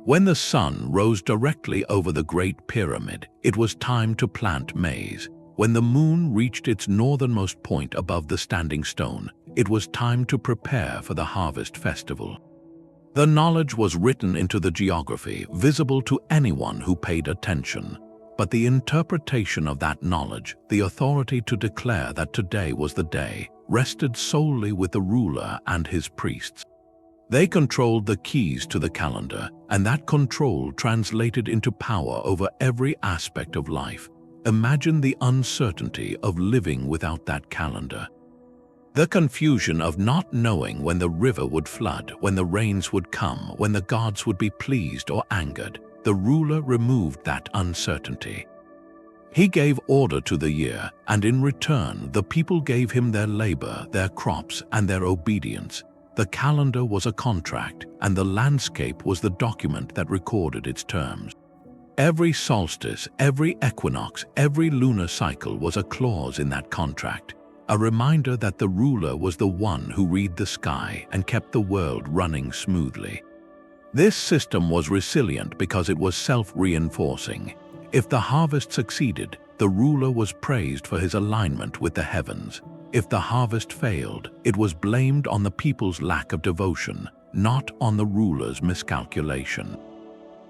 When the sun rose directly over the Great Pyramid, it was time to plant maize. When the moon reached its northernmost point above the standing stone, it was time to prepare for the harvest festival. The knowledge was written into the geography, visible to anyone who paid attention. But the interpretation of that knowledge, the authority to declare that today was the day, rested solely with the ruler and his priests. They controlled the keys to the calendar, and that control translated into power over every aspect of life. Imagine the uncertainty of living without that calendar. The confusion of not knowing when the river would flood, when the rains would come, when the gods would be pleased or angered. The ruler removed that uncertainty. He gave order to the year, and in return the people gave him their labor, their crops, and their obedience. The calendar was a contract, and the landscape was the document that recorded its terms. Every solstice, every equinox, every lunar cycle was a clause in that contract, a reminder that the ruler was the one who read the sky and kept the world running smoothly. This system was resilient because it was self-reinforcing. If the harvest succeeded, the ruler was praised for his alignment with the heavens. If the harvest failed, it was blamed on the people's lack of devotion, not on the ruler's miscalculation.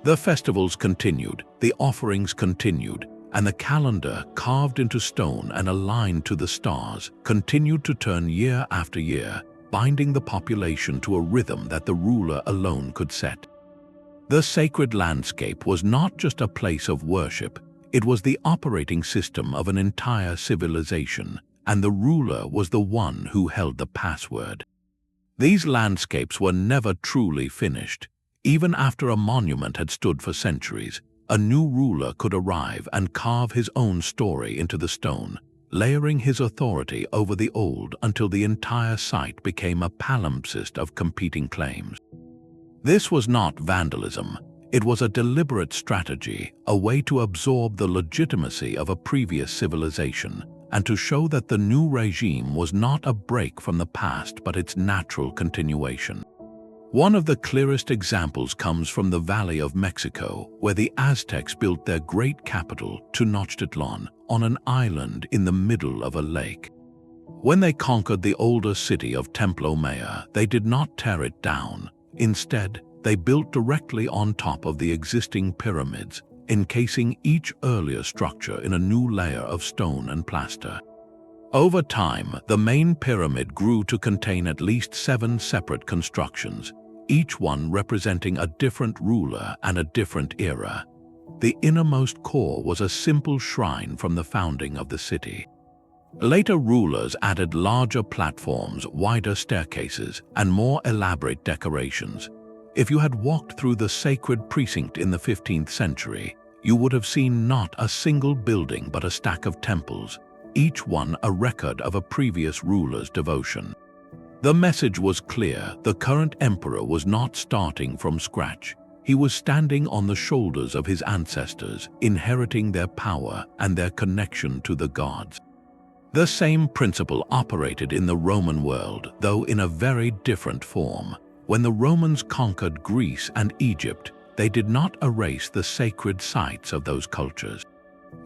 The festivals continued, the offerings continued, and the calendar, carved into stone and aligned to the stars, continued to turn year after year, binding the population to a rhythm that the ruler alone could set. The sacred landscape was not just a place of worship, it was the operating system of an entire civilization, and the ruler was the one who held the password. These landscapes were never truly finished. Even after a monument had stood for centuries, a new ruler could arrive and carve his own story into the stone, layering his authority over the old until the entire site became a palimpsest of competing claims. This was not vandalism. It was a deliberate strategy, a way to absorb the legitimacy of a previous civilization and to show that the new regime was not a break from the past but its natural continuation. One of the clearest examples comes from the Valley of Mexico, where the Aztecs built their great capital, Tenochtitlan, on an island in the middle of a lake. When they conquered the older city of Templo Mayor, they did not tear it down. Instead, they built directly on top of the existing pyramids, encasing each earlier structure in a new layer of stone and plaster. Over time, the main pyramid grew to contain at least 7 separate constructions, each one representing a different ruler and a different era. The innermost core was a simple shrine from the founding of the city. Later rulers added larger platforms, wider staircases, and more elaborate decorations. If you had walked through the sacred precinct in the 15th century, you would have seen not a single building but a stack of temples, each one a record of a previous ruler's devotion. The message was clear: the current emperor was not starting from scratch. He was standing on the shoulders of his ancestors, inheriting their power and their connection to the gods. The same principle operated in the Roman world, though in a very different form. When the Romans conquered Greece and Egypt, they did not erase the sacred sites of those cultures.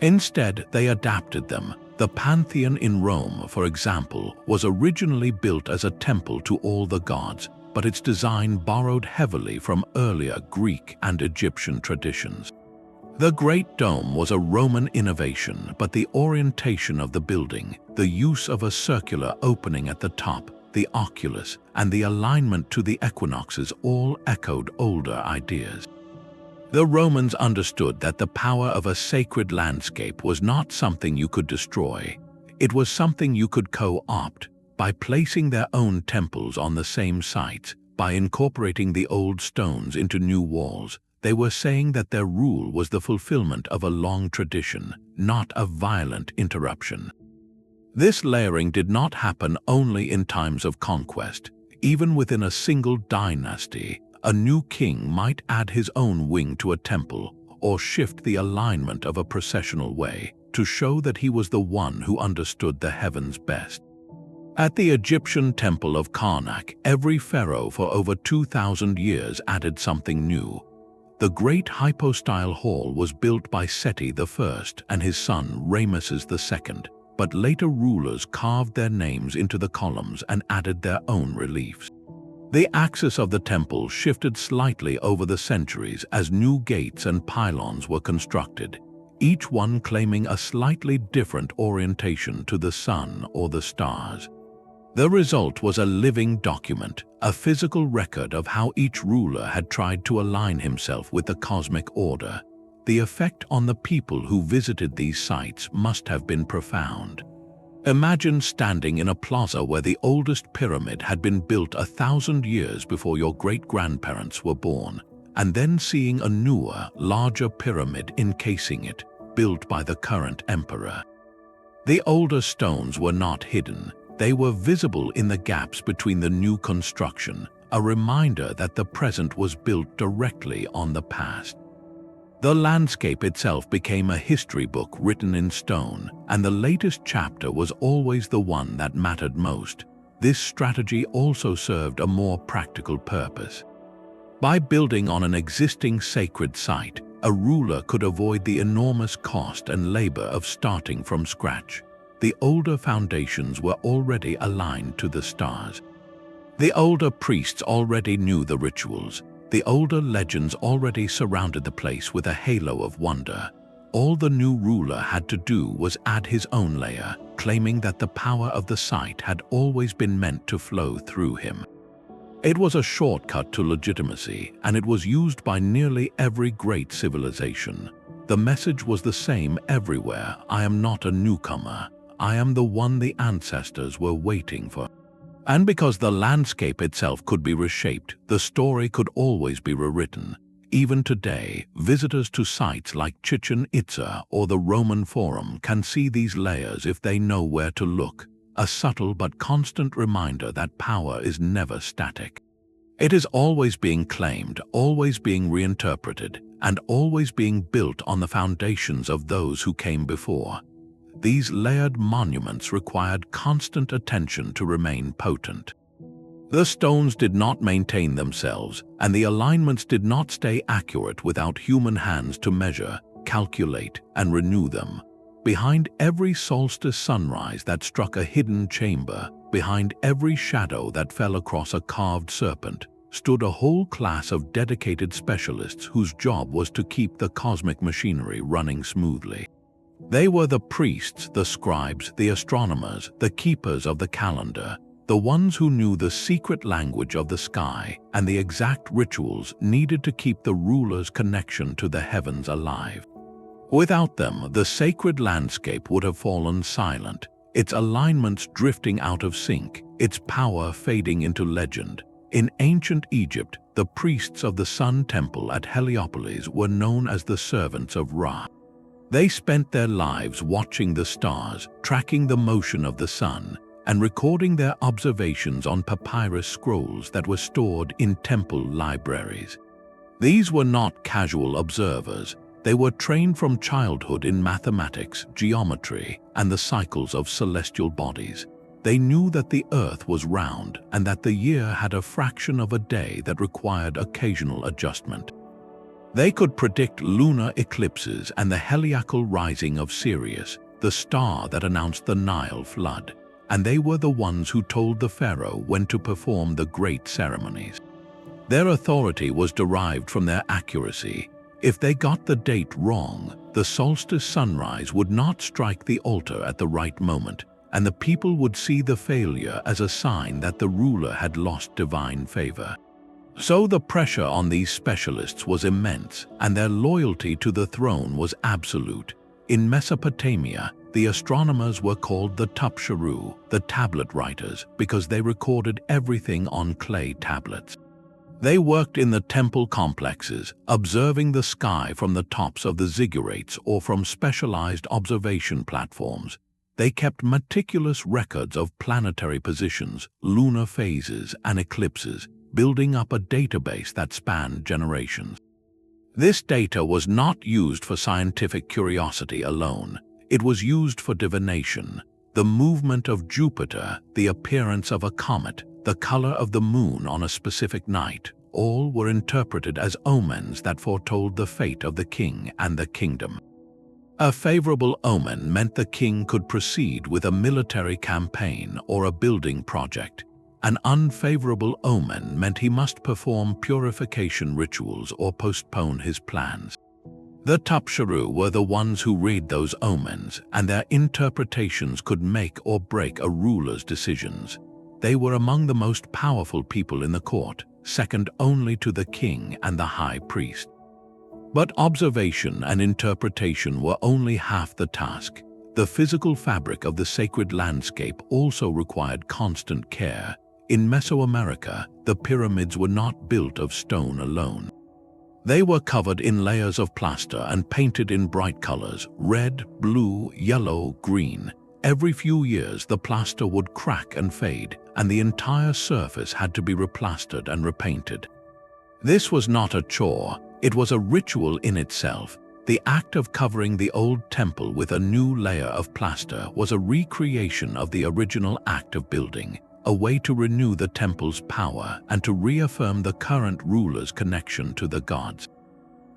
Instead, they adapted them. The Pantheon in Rome, for example, was originally built as a temple to all the gods, but its design borrowed heavily from earlier Greek and Egyptian traditions. The Great Dome was a Roman innovation, but the orientation of the building, the use of a circular opening at the top, the oculus, and the alignment to the equinoxes all echoed older ideas. The Romans understood that the power of a sacred landscape was not something you could destroy. It was something you could co-opt. By placing their own temples on the same sites, by incorporating the old stones into new walls, they were saying that their rule was the fulfillment of a long tradition, not a violent interruption. This layering did not happen only in times of conquest. Even within a single dynasty, a new king might add his own wing to a temple or shift the alignment of a processional way to show that he was the one who understood the heavens best. At the Egyptian temple of Karnak, every pharaoh for over 2,000 years added something new. The great hypostyle hall was built by Seti I and his son Ramesses II, but later rulers carved their names into the columns and added their own reliefs. The axis of the temple shifted slightly over the centuries as new gates and pylons were constructed, each one claiming a slightly different orientation to the sun or the stars. The result was a living document, a physical record of how each ruler had tried to align himself with the cosmic order. The effect on the people who visited these sites must have been profound. Imagine standing in a plaza where the oldest pyramid had been built 1,000 years before your great-grandparents were born, and then seeing a newer, larger pyramid encasing it, built by the current emperor. The older stones were not hidden. They were visible in the gaps between the new construction, a reminder that the present was built directly on the past. The landscape itself became a history book written in stone, and the latest chapter was always the one that mattered most. This strategy also served a more practical purpose. By building on an existing sacred site, a ruler could avoid the enormous cost and labor of starting from scratch. The older foundations were already aligned to the stars. The older priests already knew the rituals. The older legends already surrounded the place with a halo of wonder. All the new ruler had to do was add his own layer, claiming that the power of the site had always been meant to flow through him. It was a shortcut to legitimacy, and it was used by nearly every great civilization. The message was the same everywhere: I am not a newcomer. I am the one the ancestors were waiting for. And because the landscape itself could be reshaped, the story could always be rewritten. Even today, visitors to sites like Chichen Itza or the Roman Forum can see these layers if they know where to look, a subtle but constant reminder that power is never static. It is always being claimed, always being reinterpreted, and always being built on the foundations of those who came before. These layered monuments required constant attention to remain potent. The stones did not maintain themselves, and the alignments did not stay accurate without human hands to measure, calculate, and renew them. Behind every solstice sunrise that struck a hidden chamber, behind every shadow that fell across a carved serpent, stood a whole class of dedicated specialists whose job was to keep the cosmic machinery running smoothly. They were the priests, the scribes, the astronomers, the keepers of the calendar, the ones who knew the secret language of the sky and the exact rituals needed to keep the ruler's connection to the heavens alive. Without them, the sacred landscape would have fallen silent, its alignments drifting out of sync, its power fading into legend. In ancient Egypt, the priests of the Sun Temple at Heliopolis were known as the servants of Ra. They spent their lives watching the stars, tracking the motion of the sun, and recording their observations on papyrus scrolls that were stored in temple libraries. These were not casual observers. They were trained from childhood in mathematics, geometry, and the cycles of celestial bodies. They knew that the earth was round and that the year had a fraction of a day that required occasional adjustment. They could predict lunar eclipses and the heliacal rising of Sirius, the star that announced the Nile flood, and they were the ones who told the pharaoh when to perform the great ceremonies. Their authority was derived from their accuracy. If they got the date wrong, the solstice sunrise would not strike the altar at the right moment, and the people would see the failure as a sign that the ruler had lost divine favor. So the pressure on these specialists was immense, and their loyalty to the throne was absolute. In Mesopotamia, the astronomers were called the Tupsharu, the tablet writers, because they recorded everything on clay tablets. They worked in the temple complexes, observing the sky from the tops of the ziggurats or from specialized observation platforms. They kept meticulous records of planetary positions, lunar phases, and eclipses, building up a database that spanned generations. This data was not used for scientific curiosity alone. It was used for divination. The movement of Jupiter, the appearance of a comet, the color of the moon on a specific night, all were interpreted as omens that foretold the fate of the king and the kingdom. A favorable omen meant the king could proceed with a military campaign or a building project. An unfavorable omen meant he must perform purification rituals or postpone his plans. The Tapsharu were the ones who read those omens, and their interpretations could make or break a ruler's decisions. They were among the most powerful people in the court, second only to the king and the high priest. But observation and interpretation were only half the task. The physical fabric of the sacred landscape also required constant care. In Mesoamerica, the pyramids were not built of stone alone. They were covered in layers of plaster and painted in bright colors: red, blue, yellow, green. Every few years, the plaster would crack and fade, and the entire surface had to be replastered and repainted. This was not a chore. It was a ritual in itself. The act of covering the old temple with a new layer of plaster was a recreation of the original act of building, a way to renew the temple's power and to reaffirm the current ruler's connection to the gods.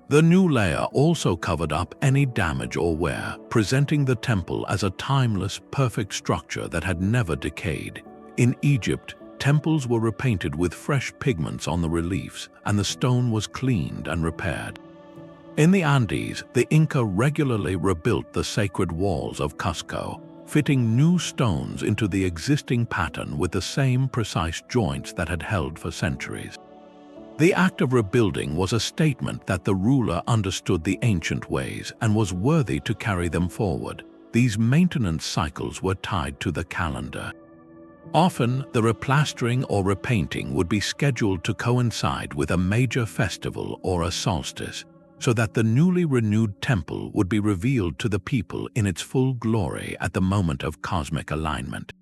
The new layer also covered up any damage or wear, presenting the temple as a timeless, perfect structure that had never decayed. In Egypt, temples were repainted with fresh pigments on the reliefs, and the stone was cleaned and repaired. In the Andes, the Inca regularly rebuilt the sacred walls of Cusco, fitting new stones into the existing pattern with the same precise joints that had held for centuries. The act of rebuilding was a statement that the ruler understood the ancient ways and was worthy to carry them forward. These maintenance cycles were tied to the calendar. Often, the replastering or repainting would be scheduled to coincide with a major festival or a solstice, so that the newly renewed temple would be revealed to the people in its full glory at the moment of cosmic alignment.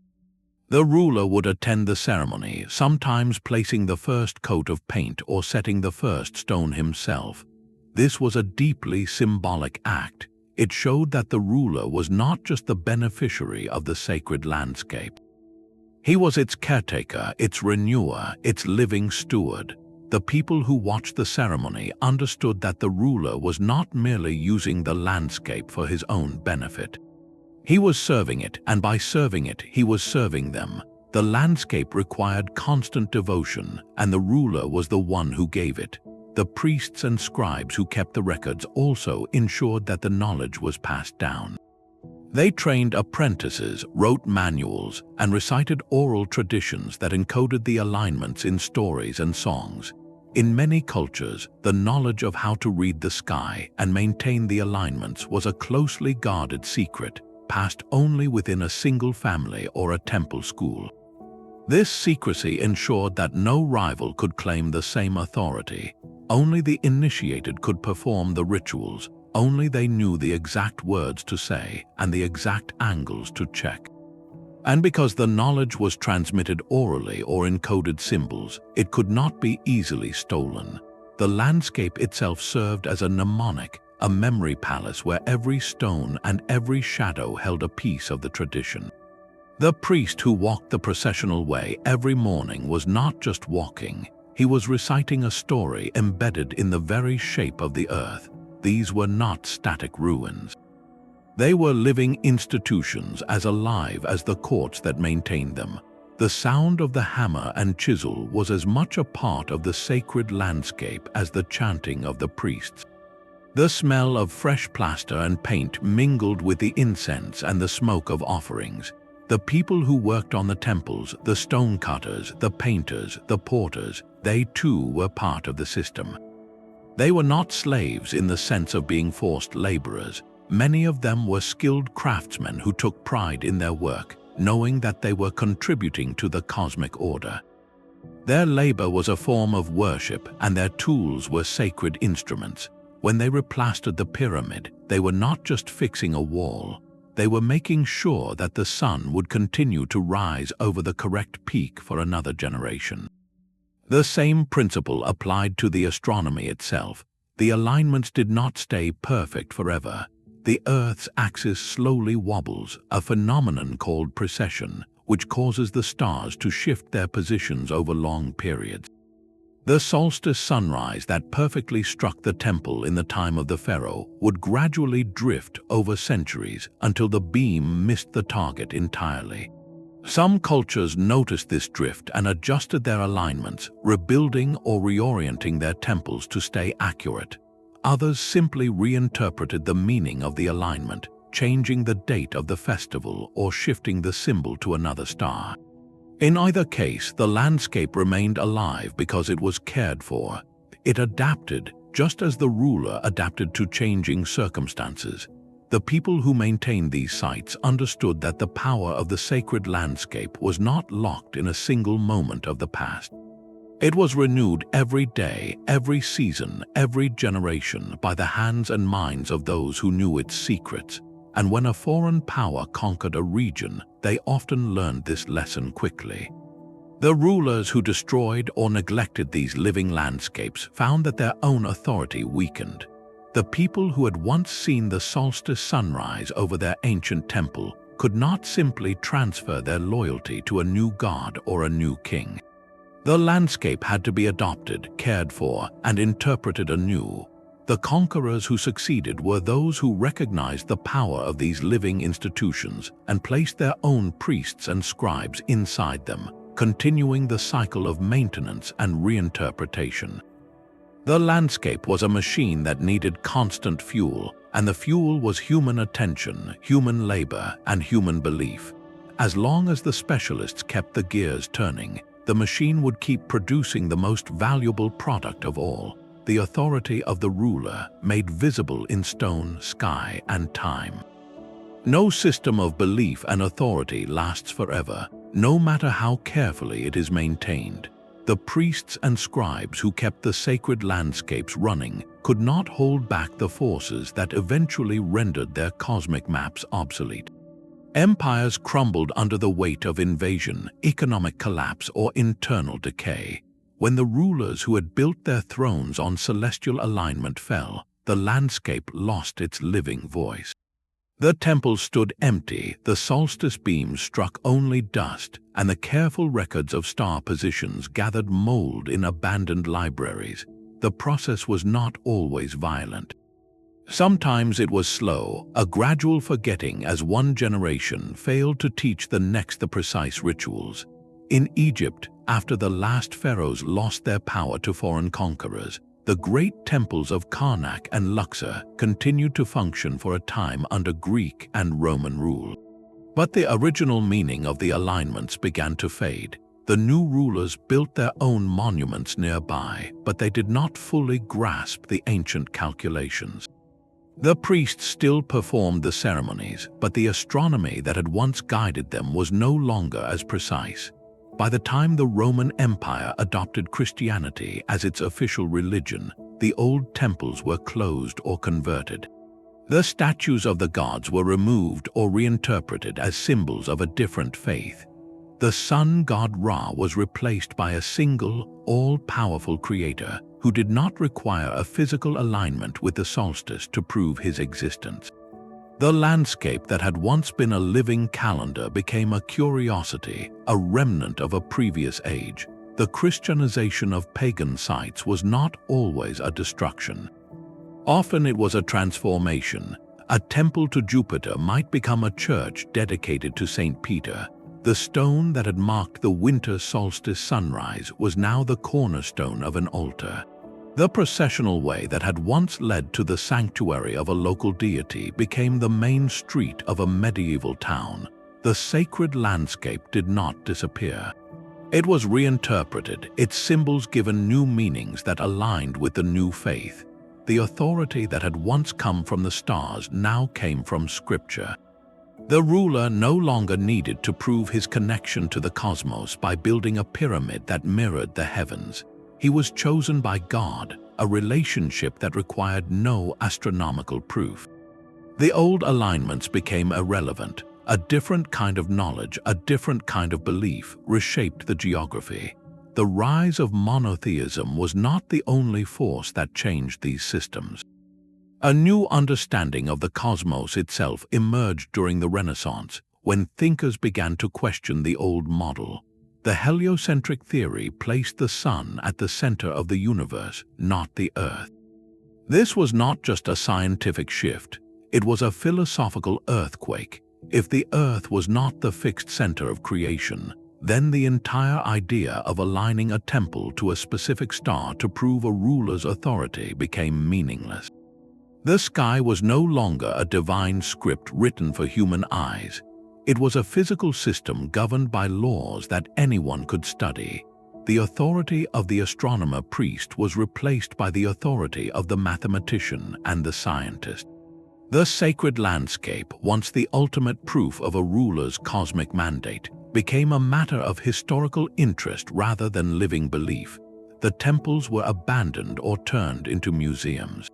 The ruler would attend the ceremony, sometimes placing the first coat of paint or setting the first stone himself. This was a deeply symbolic act. It showed that the ruler was not just the beneficiary of the sacred landscape. He was its caretaker, its renewer, its living steward. The people who watched the ceremony understood that the ruler was not merely using the landscape for his own benefit. He was serving it, and by serving it, he was serving them. The landscape required constant devotion, and the ruler was the one who gave it. The priests and scribes who kept the records also ensured that the knowledge was passed down. They trained apprentices, wrote manuals, and recited oral traditions that encoded the alignments in stories and songs. In many cultures, the knowledge of how to read the sky and maintain the alignments was a closely guarded secret, passed only within a single family or a temple school. This secrecy ensured that no rival could claim the same authority. Only the initiated could perform the rituals. Only they knew the exact words to say and the exact angles to check. And because the knowledge was transmitted orally or in coded symbols, it could not be easily stolen. The landscape itself served as a mnemonic, a memory palace where every stone and every shadow held a piece of the tradition. The priest who walked the processional way every morning was not just walking. He was reciting a story embedded in the very shape of the earth. These were not static ruins. They were living institutions as alive as the courts that maintained them. The sound of the hammer and chisel was as much a part of the sacred landscape as the chanting of the priests. The smell of fresh plaster and paint mingled with the incense and the smoke of offerings. The people who worked on the temples, the stone cutters, the painters, the porters, they too were part of the system. They were not slaves in the sense of being forced laborers. Many of them were skilled craftsmen who took pride in their work, knowing that they were contributing to the cosmic order. Their labor was a form of worship, and their tools were sacred instruments. When they replastered the pyramid, they were not just fixing a wall. they were making sure that the sun would continue to rise over the correct peak for another generation. The same principle applied to the astronomy itself. The alignments did not stay perfect forever. The Earth's axis slowly wobbles, a phenomenon called precession, which causes the stars to shift their positions over long periods. The solstice sunrise that perfectly struck the temple in the time of the pharaoh would gradually drift over centuries until the beam missed the target entirely. Some cultures noticed this drift and adjusted their alignments, rebuilding or reorienting their temples to stay accurate. Others simply reinterpreted the meaning of the alignment, changing the date of the festival or shifting the symbol to another star. In either case, the landscape remained alive because it was cared for. It adapted, just as the ruler adapted to changing circumstances. The people who maintained these sites understood that the power of the sacred landscape was not locked in a single moment of the past. It was renewed every day, every season, every generation by the hands and minds of those who knew its secrets. And when a foreign power conquered a region, they often learned this lesson quickly. The rulers who destroyed or neglected these living landscapes found that their own authority weakened. The people who had once seen the solstice sunrise over their ancient temple could not simply transfer their loyalty to a new god or a new king. The landscape had to be adopted, cared for, and interpreted anew. The conquerors who succeeded were those who recognized the power of these living institutions and placed their own priests and scribes inside them, continuing the cycle of maintenance and reinterpretation. The landscape was a machine that needed constant fuel, and the fuel was human attention, human labor, and human belief. As long as the specialists kept the gears turning, the machine would keep producing the most valuable product of all, the authority of the ruler made visible in stone, sky, and time. No system of belief and authority lasts forever, no matter how carefully it is maintained. The priests and scribes who kept the sacred landscapes running could not hold back the forces that eventually rendered their cosmic maps obsolete. Empires crumbled under the weight of invasion, economic collapse, or internal decay. When the rulers who had built their thrones on celestial alignment fell, the landscape lost its living voice. The temples stood empty, the solstice beams struck only dust, and the careful records of star positions gathered mold in abandoned libraries. The process was not always violent. Sometimes it was slow, a gradual forgetting as one generation failed to teach the next the precise rituals. In Egypt, after the last pharaohs lost their power to foreign conquerors, the great temples of Karnak and Luxor continued to function for a time under Greek and Roman rule. But the original meaning of the alignments began to fade. The new rulers built their own monuments nearby, but they did not fully grasp the ancient calculations. The priests still performed the ceremonies, but the astronomy that had once guided them was no longer as precise. By the time the Roman Empire adopted Christianity as its official religion, the old temples were closed or converted. The statues of the gods were removed or reinterpreted as symbols of a different faith. The sun god Ra was replaced by a single, all-powerful creator who did not require a physical alignment with the solstice to prove his existence. The landscape that had once been a living calendar became a curiosity, a remnant of a previous age. The Christianization of pagan sites was not always a destruction. Often it was a transformation. A temple to Jupiter might become a church dedicated to Saint Peter. The stone that had marked the winter solstice sunrise was now the cornerstone of an altar. The processional way that had once led to the sanctuary of a local deity became the main street of a medieval town. The sacred landscape did not disappear. It was reinterpreted, its symbols given new meanings that aligned with the new faith. The authority that had once come from the stars now came from Scripture. The ruler no longer needed to prove his connection to the cosmos by building a pyramid that mirrored the heavens. He was chosen by God, a relationship that required no astronomical proof. The old alignments became irrelevant. A different kind of knowledge, a different kind of belief reshaped the geography. The rise of monotheism was not the only force that changed these systems. A new understanding of the cosmos itself emerged during the Renaissance, when thinkers began to question the old model. The heliocentric theory placed the sun at the center of the universe, not the earth. This was not just a scientific shift, it was a philosophical earthquake. If the earth was not the fixed center of creation, then the entire idea of aligning a temple to a specific star to prove a ruler's authority became meaningless. The sky was no longer a divine script written for human eyes. It was a physical system governed by laws that anyone could study. The authority of the astronomer-priest was replaced by the authority of the mathematician and the scientist. The sacred landscape, once the ultimate proof of a ruler's cosmic mandate, became a matter of historical interest rather than living belief. The temples were abandoned or turned into museums.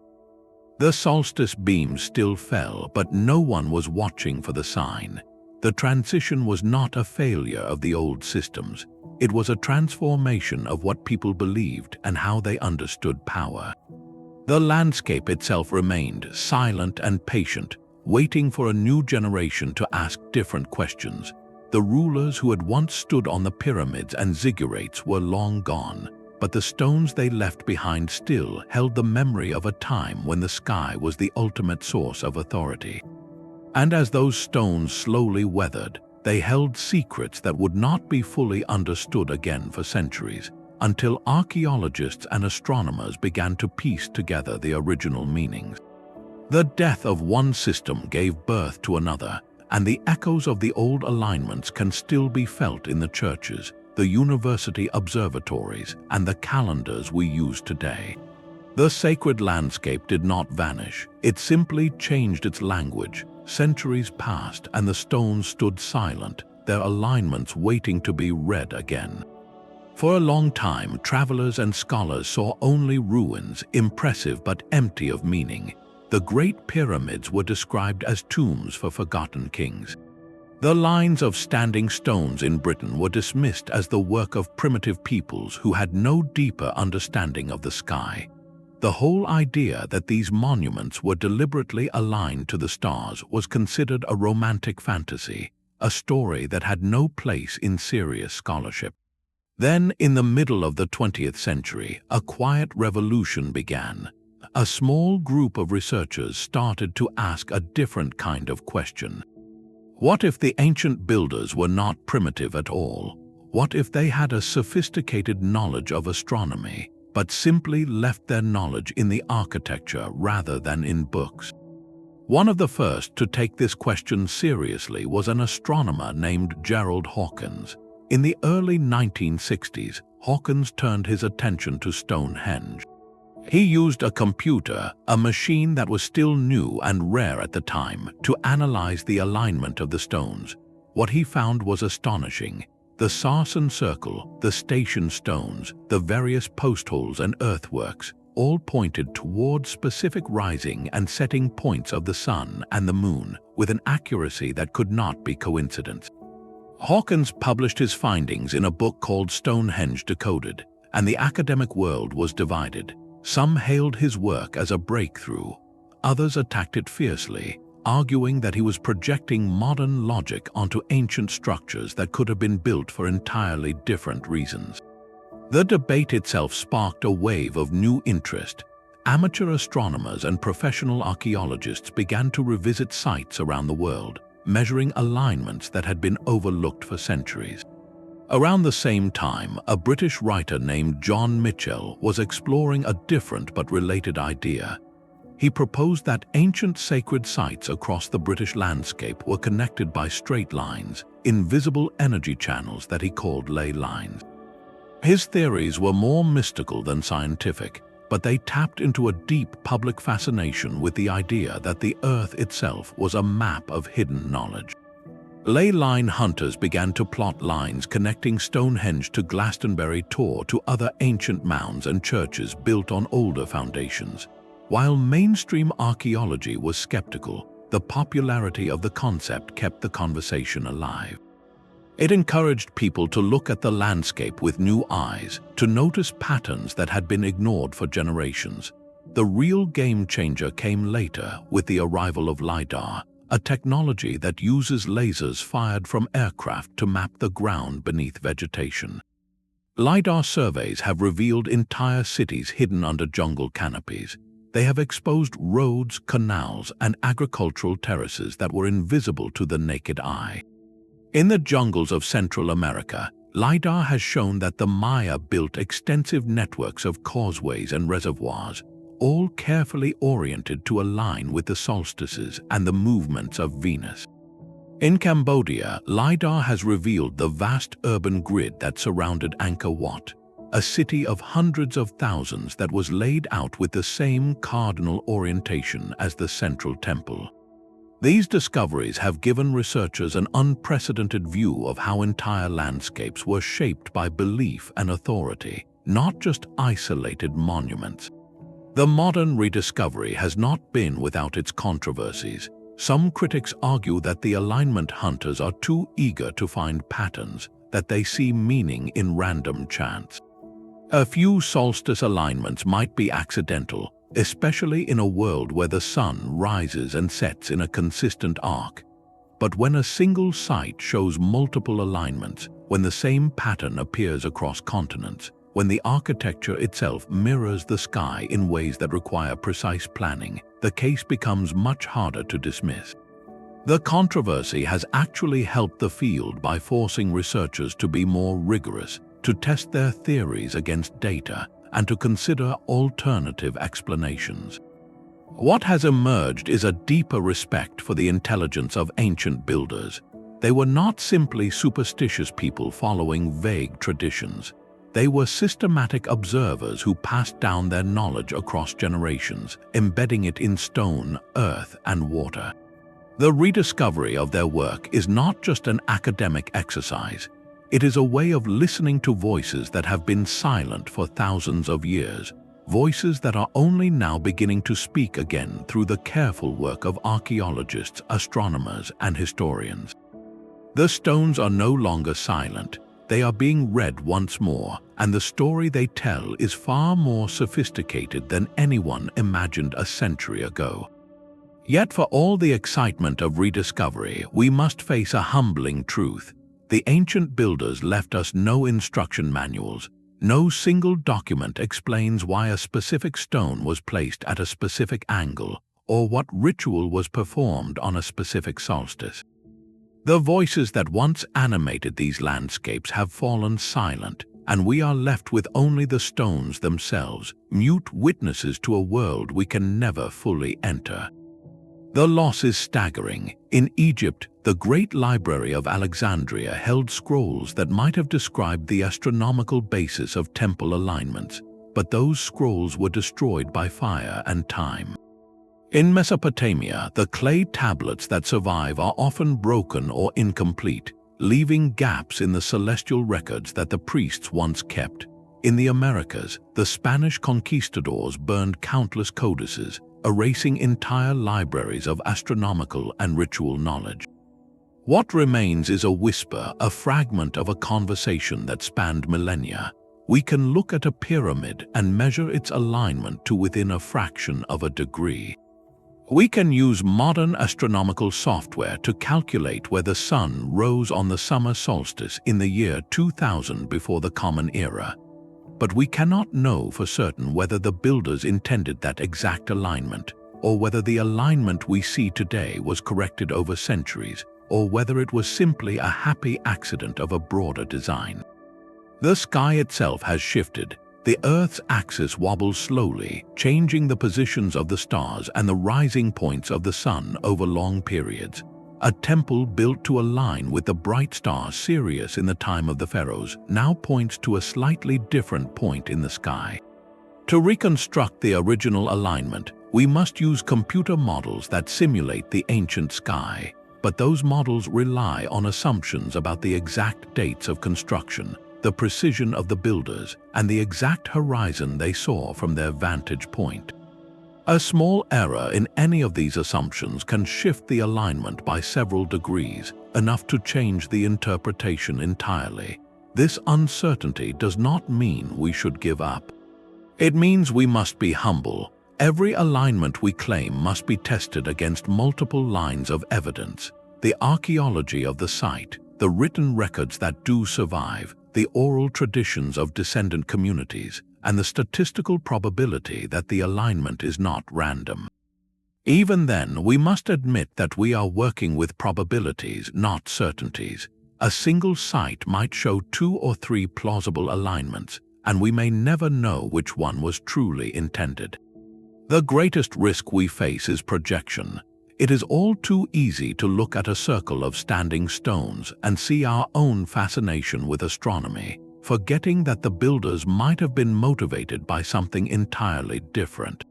The solstice beams still fell, but no one was watching for the sign. The transition was not a failure of the old systems. It was a transformation of what people believed and how they understood power. The landscape itself remained silent and patient, waiting for a new generation to ask different questions. The rulers who had once stood on the pyramids and ziggurats were long gone, but the stones they left behind still held the memory of a time when the sky was the ultimate source of authority. And as those stones slowly weathered, they held secrets that would not be fully understood again for centuries, until archaeologists and astronomers began to piece together the original meanings. The death of one system gave birth to another, and the echoes of the old alignments can still be felt in the churches, the university observatories, and the calendars we use today. The sacred landscape did not vanish, it simply changed its language. Centuries passed and the stones stood silent, their alignments waiting to be read again. For a long time, travelers and scholars saw only ruins, impressive but empty of meaning. The Great Pyramids were described as tombs for forgotten kings. The lines of standing stones in Britain were dismissed as the work of primitive peoples who had no deeper understanding of the sky. The whole idea that these monuments were deliberately aligned to the stars was considered a romantic fantasy, a story that had no place in serious scholarship. Then, in the middle of the 20th century, a quiet revolution began. A small group of researchers started to ask a different kind of question. What if the ancient builders were not primitive at all? What if they had a sophisticated knowledge of astronomy, but simply left their knowledge in the architecture rather than in books? One of the first to take this question seriously was an astronomer named Gerald Hawkins. In the early 1960s, Hawkins turned his attention to Stonehenge. He used a computer, a machine that was still new and rare at the time, to analyze the alignment of the stones. What he found was astonishing. The sarsen circle, the station stones, the various post holes and earthworks, all pointed toward specific rising and setting points of the sun and the moon with an accuracy that could not be coincidence. Hawkins published his findings in a book called Stonehenge Decoded, and the academic world was divided. Some hailed his work as a breakthrough. Others attacked it fiercely, arguing that he was projecting modern logic onto ancient structures that could have been built for entirely different reasons. The debate itself sparked a wave of new interest. Amateur astronomers and professional archaeologists began to revisit sites around the world, measuring alignments that had been overlooked for centuries. Around the same time, a British writer named John Michell was exploring a different but related idea. He proposed that ancient sacred sites across the British landscape were connected by straight lines, invisible energy channels that he called ley lines. His theories were more mystical than scientific, but they tapped into a deep public fascination with the idea that the Earth itself was a map of hidden knowledge. Ley line hunters began to plot lines connecting Stonehenge to Glastonbury Tor to other ancient mounds and churches built on older foundations. While mainstream archaeology was skeptical, the popularity of the concept kept the conversation alive. It encouraged people to look at the landscape with new eyes, to notice patterns that had been ignored for generations. The real game changer came later with the arrival of LiDAR, a technology that uses lasers fired from aircraft to map the ground beneath vegetation. LiDAR surveys have revealed entire cities hidden under jungle canopies. They have exposed roads, canals, and agricultural terraces that were invisible to the naked eye. In the jungles of Central America, LiDAR has shown that the Maya built extensive networks of causeways and reservoirs, all carefully oriented to align with the solstices and the movements of Venus. In Cambodia, LiDAR has revealed the vast urban grid that surrounded Angkor Wat, a city of hundreds of thousands that was laid out with the same cardinal orientation as the central temple. These discoveries have given researchers an unprecedented view of how entire landscapes were shaped by belief and authority, not just isolated monuments. The modern rediscovery has not been without its controversies. Some critics argue that the alignment hunters are too eager to find patterns, that they see meaning in random chance. A few solstice alignments might be accidental, especially in a world where the sun rises and sets in a consistent arc. But when a single site shows multiple alignments, when the same pattern appears across continents, when the architecture itself mirrors the sky in ways that require precise planning, the case becomes much harder to dismiss. The controversy has actually helped the field by forcing researchers to be more rigorous, to test their theories against data, and to consider alternative explanations. What has emerged is a deeper respect for the intelligence of ancient builders. They were not simply superstitious people following vague traditions. They were systematic observers who passed down their knowledge across generations, embedding it in stone, earth, and water. The rediscovery of their work is not just an academic exercise. It is a way of listening to voices that have been silent for thousands of years, voices that are only now beginning to speak again through the careful work of archaeologists, astronomers, and historians. The stones are no longer silent. They are being read once more, and the story they tell is far more sophisticated than anyone imagined a century ago. Yet for all the excitement of rediscovery, we must face a humbling truth. The ancient builders left us no instruction manuals. No single document explains why a specific stone was placed at a specific angle or what ritual was performed on a specific solstice. The voices that once animated these landscapes have fallen silent, and we are left with only the stones themselves, mute witnesses to a world we can never fully enter. The loss is staggering. In Egypt, the Great Library of Alexandria held scrolls that might have described the astronomical basis of temple alignments, but those scrolls were destroyed by fire and time. In Mesopotamia, the clay tablets that survive are often broken or incomplete, leaving gaps in the celestial records that the priests once kept. In the Americas, the Spanish conquistadors burned countless codices, erasing entire libraries of astronomical and ritual knowledge. What remains is a whisper, a fragment of a conversation that spanned millennia. We can look at a pyramid and measure its alignment to within a fraction of a degree. We can use modern astronomical software to calculate where the sun rose on the summer solstice in the year 2000 before the Common Era. But we cannot know for certain whether the builders intended that exact alignment, or whether the alignment we see today was corrected over centuries, or whether it was simply a happy accident of a broader design. The sky itself has shifted. The Earth's axis wobbles slowly, changing the positions of the stars and the rising points of the sun over long periods. A temple built to align with the bright star Sirius in the time of the pharaohs now points to a slightly different point in the sky. To reconstruct the original alignment, we must use computer models that simulate the ancient sky, but those models rely on assumptions about the exact dates of construction, the precision of the builders, and the exact horizon they saw from their vantage point. A small error in any of these assumptions can shift the alignment by several degrees, enough to change the interpretation entirely. This uncertainty does not mean we should give up. It means we must be humble. Every alignment we claim must be tested against multiple lines of evidence: the archaeology of the site, the written records that do survive, the oral traditions of descendant communities, and the statistical probability that the alignment is not random. Even then, we must admit that we are working with probabilities, not certainties. A single site might show 2 or 3 plausible alignments, and we may never know which one was truly intended. The greatest risk we face is projection. It is all too easy to look at a circle of standing stones and see our own fascination with astronomy, forgetting that the builders might have been motivated by something entirely different.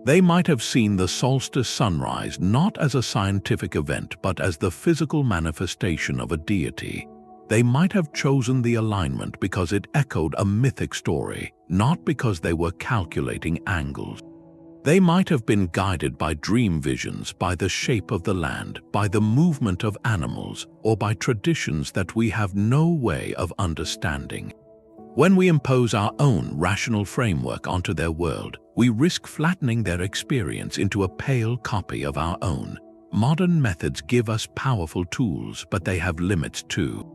They might have seen the solstice sunrise not as a scientific event but as the physical manifestation of a deity. They might have chosen the alignment because it echoed a mythic story, not because they were calculating angles. They might have been guided by dream visions, by the shape of the land, by the movement of animals, or by traditions that we have no way of understanding. When we impose our own rational framework onto their world, we risk flattening their experience into a pale copy of our own. Modern methods give us powerful tools, but they have limits too.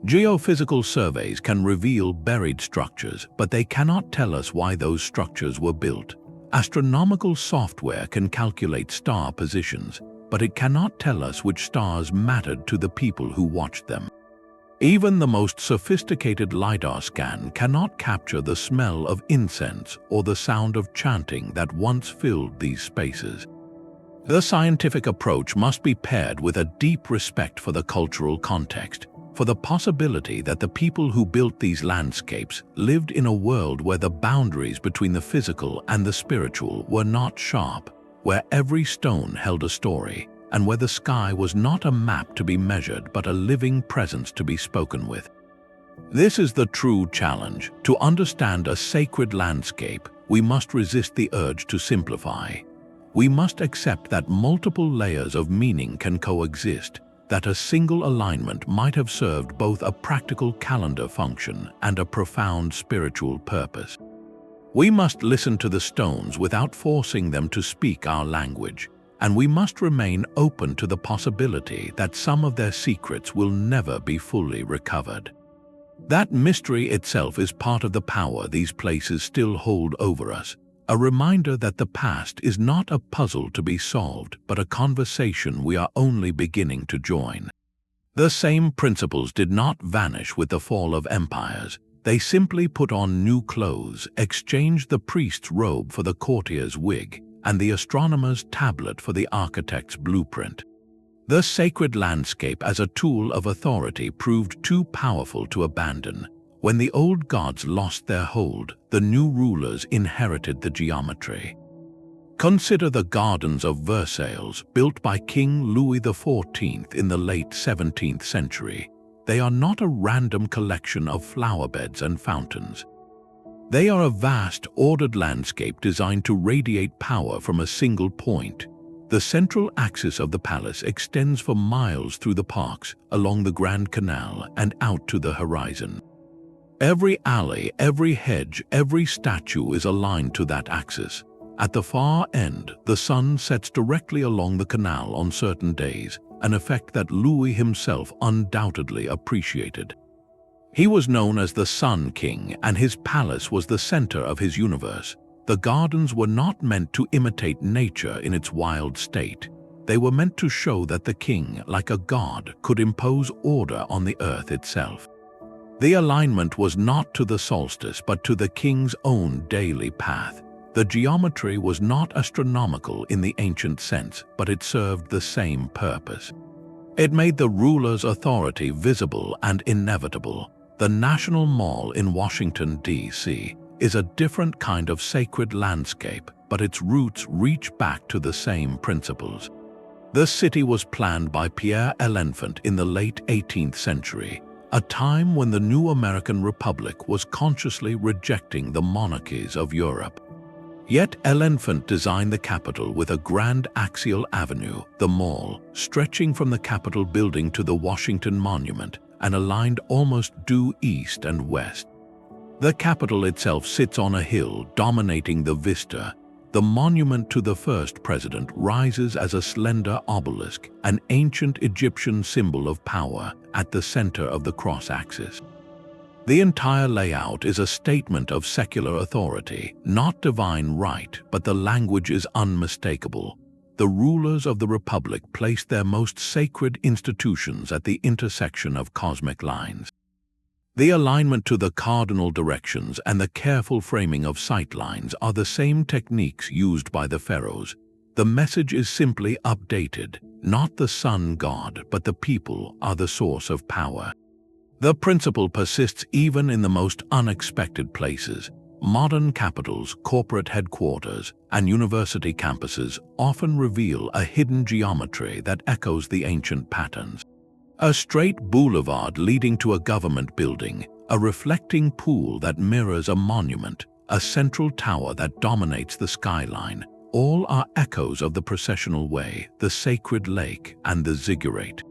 Geophysical surveys can reveal buried structures, but they cannot tell us why those structures were built. Astronomical software can calculate star positions, but it cannot tell us which stars mattered to the people who watched them. Even the most sophisticated LiDAR scan cannot capture the smell of incense or the sound of chanting that once filled these spaces. The scientific approach must be paired with a deep respect for the cultural context, for the possibility that the people who built these landscapes lived in a world where the boundaries between the physical and the spiritual were not sharp, where every stone held a story, and where the sky was not a map to be measured but a living presence to be spoken with. This is the true challenge. To understand a sacred landscape, we must resist the urge to simplify. We must accept that multiple layers of meaning can coexist, that a single alignment might have served both a practical calendar function and a profound spiritual purpose. We must listen to the stones without forcing them to speak our language, and we must remain open to the possibility that some of their secrets will never be fully recovered. That mystery itself is part of the power these places still hold over us, a reminder that the past is not a puzzle to be solved, but a conversation we are only beginning to join. The same principles did not vanish with the fall of empires. They simply put on new clothes, exchanged the priest's robe for the courtier's wig, and the astronomer's tablet for the architect's blueprint. The sacred landscape as a tool of authority proved too powerful to abandon. When the old gods lost their hold, the new rulers inherited the geometry. Consider the gardens of Versailles, built by King Louis XIV in the late 17th century. They are not a random collection of flowerbeds and fountains. They are a vast, ordered landscape designed to radiate power from a single point. The central axis of the palace extends for miles through the parks, along the Grand Canal, and out to the horizon. Every alley, every hedge, every statue is aligned to that axis. At the far end, the sun sets directly along the canal on certain days, an effect that Louis himself undoubtedly appreciated. He was known as the Sun King, and his palace was the center of his universe. The gardens were not meant to imitate nature in its wild state. They were meant to show that the king, like a god, could impose order on the earth itself. The alignment was not to the solstice but to the king's own daily path. The geometry was not astronomical in the ancient sense, but it served the same purpose. It made the ruler's authority visible and inevitable. The National Mall in Washington, D.C. is a different kind of sacred landscape, but its roots reach back to the same principles. The city was planned by Pierre L'Enfant in the late 18th century, a time when the new American Republic was consciously rejecting the monarchies of Europe. Yet Elephant designed the capital with a grand axial avenue, the Mall, stretching from the Capitol building to the Washington Monument and aligned almost due east and west. The Capitol itself sits on a hill dominating the vista. The monument to the first president rises as a slender obelisk, an ancient Egyptian symbol of power at the center of the cross-axis. The entire layout is a statement of secular authority, not divine right, but the language is unmistakable. The rulers of the Republic placed their most sacred institutions at the intersection of cosmic lines. The alignment to the cardinal directions and the careful framing of sight lines are the same techniques used by the pharaohs. The message is simply updated. Not the sun god, but the people are the source of power. The principle persists even in the most unexpected places. Modern capitals, corporate headquarters, and university campuses often reveal a hidden geometry that echoes the ancient patterns. A straight boulevard leading to a government building, a reflecting pool that mirrors a monument, a central tower that dominates the skyline, all are echoes of the processional way, the sacred lake, and the ziggurat.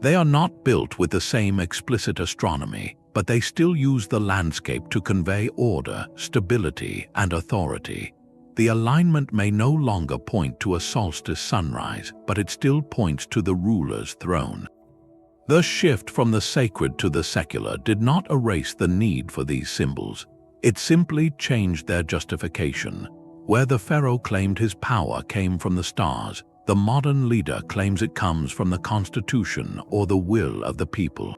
They are not built with the same explicit astronomy, but they still use the landscape to convey order, stability, and authority. The alignment may no longer point to a solstice sunrise, but it still points to the ruler's throne. The shift from the sacred to the secular did not erase the need for these symbols. It simply changed their justification. Where the pharaoh claimed his power came from the stars, the modern leader claims it comes from the constitution or the will of the people.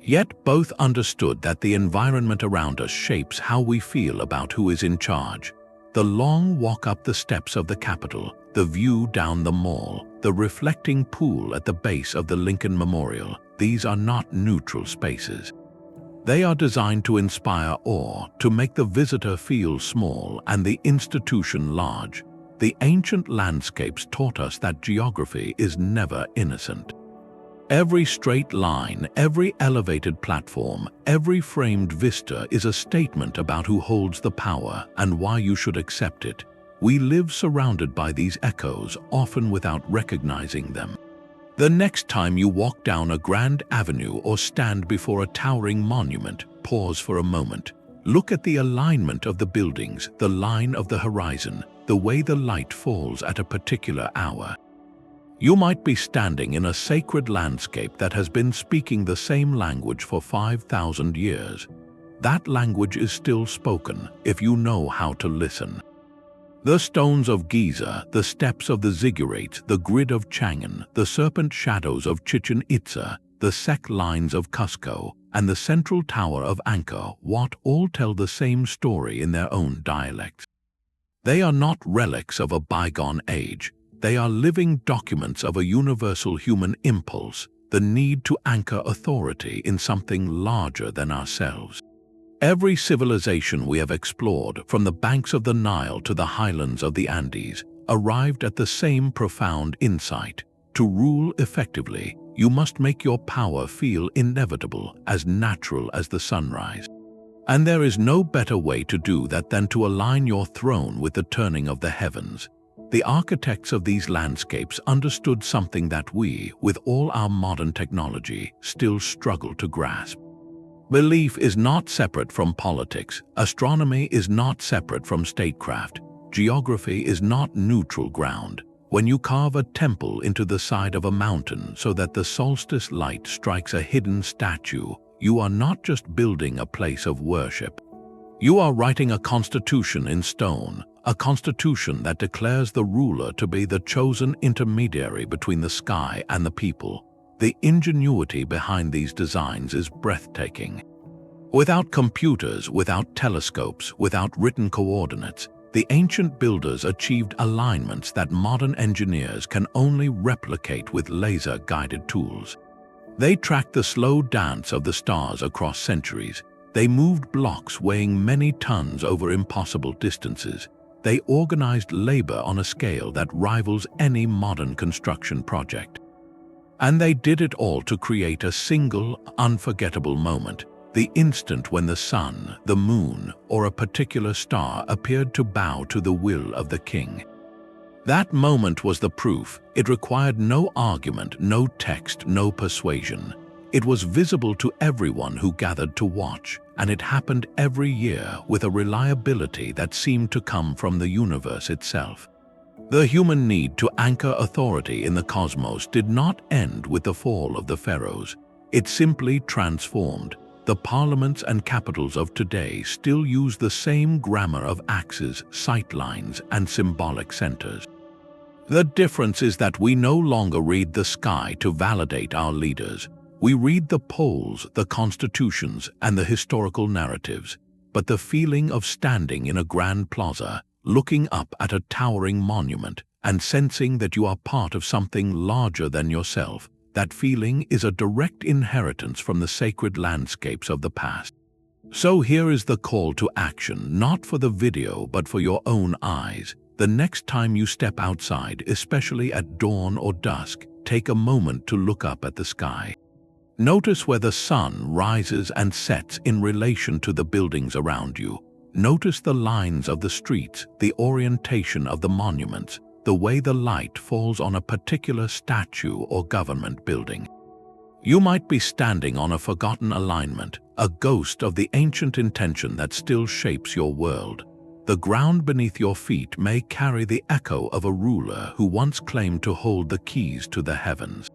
Yet both understood that the environment around us shapes how we feel about who is in charge. The long walk up the steps of the Capitol, the view down the Mall, the reflecting pool at the base of the Lincoln Memorial, these are not neutral spaces. They are designed to inspire awe, to make the visitor feel small and the institution large. The ancient landscapes taught us that geography is never innocent. Every straight line, every elevated platform, every framed vista is a statement about who holds the power and why you should accept it. We live surrounded by these echoes, often without recognizing them. The next time you walk down a grand avenue or stand before a towering monument, pause for a moment. Look at the alignment of the buildings, the line of the horizon, the way the light falls at a particular hour. You might be standing in a sacred landscape that has been speaking the same language for 5,000 years. That language is still spoken if you know how to listen. The stones of Giza, the steps of the Ziggurats, the grid of Chang'an, the serpent shadows of Chichen Itza, the Ceque lines of Cusco, and the central tower of Angkor Wat all tell the same story in their own dialects. They are not relics of a bygone age. They are living documents of a universal human impulse, the need to anchor authority in something larger than ourselves. Every civilization we have explored, from the banks of the Nile to the highlands of the Andes, arrived at the same profound insight. To rule effectively, you must make your power feel inevitable, as natural as the sunrise. And there is no better way to do that than to align your throne with the turning of the heavens. The architects of these landscapes understood something that we, with all our modern technology, still struggle to grasp. Belief is not separate from politics. Astronomy is not separate from statecraft. Geography is not neutral ground. When you carve a temple into the side of a mountain so that the solstice light strikes a hidden statue, you are not just building a place of worship. You are writing a constitution in stone, a constitution that declares the ruler to be the chosen intermediary between the sky and the people. The ingenuity behind these designs is breathtaking. Without computers, without telescopes, without written coordinates, the ancient builders achieved alignments that modern engineers can only replicate with laser-guided tools. They tracked the slow dance of the stars across centuries. They moved blocks weighing many tons over impossible distances. They organized labor on a scale that rivals any modern construction project. And they did it all to create a single, unforgettable moment, the instant when the sun, the moon, or a particular star appeared to bow to the will of the king. That moment was the proof. It required no argument, no text, no persuasion. It was visible to everyone who gathered to watch, and it happened every year with a reliability that seemed to come from the universe itself. The human need to anchor authority in the cosmos did not end with the fall of the pharaohs. It simply transformed. The parliaments and capitals of today still use the same grammar of axes, sight lines, and symbolic centers. The difference is that we no longer read the sky to validate our leaders. We read the poles, the constitutions, and the historical narratives. But the feeling of standing in a grand plaza, looking up at a towering monument, and sensing that you are part of something larger than yourself, that feeling is a direct inheritance from the sacred landscapes of the past. So here is the call to action, not for the video but for your own eyes. The next time you step outside, especially at dawn or dusk, take a moment to look up at the sky. Notice where the sun rises and sets in relation to the buildings around you. Notice the lines of the streets, the orientation of the monuments, the way the light falls on a particular statue or government building. You might be standing on a forgotten alignment, a ghost of the ancient intention that still shapes your world. The ground beneath your feet may carry the echo of a ruler who once claimed to hold the keys to the heavens.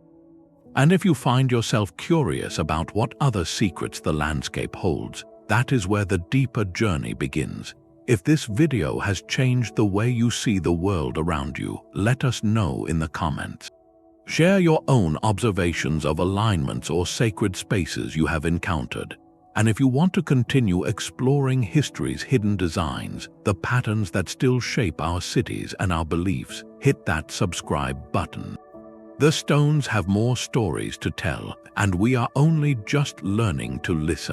And if you find yourself curious about what other secrets the landscape holds, that is where the deeper journey begins. If this video has changed the way you see the world around you, let us know in the comments. Share your own observations of alignments or sacred spaces you have encountered. And if you want to continue exploring history's hidden designs, the patterns that still shape our cities and our beliefs, hit that subscribe button. The stones have more stories to tell, and we are only just learning to listen.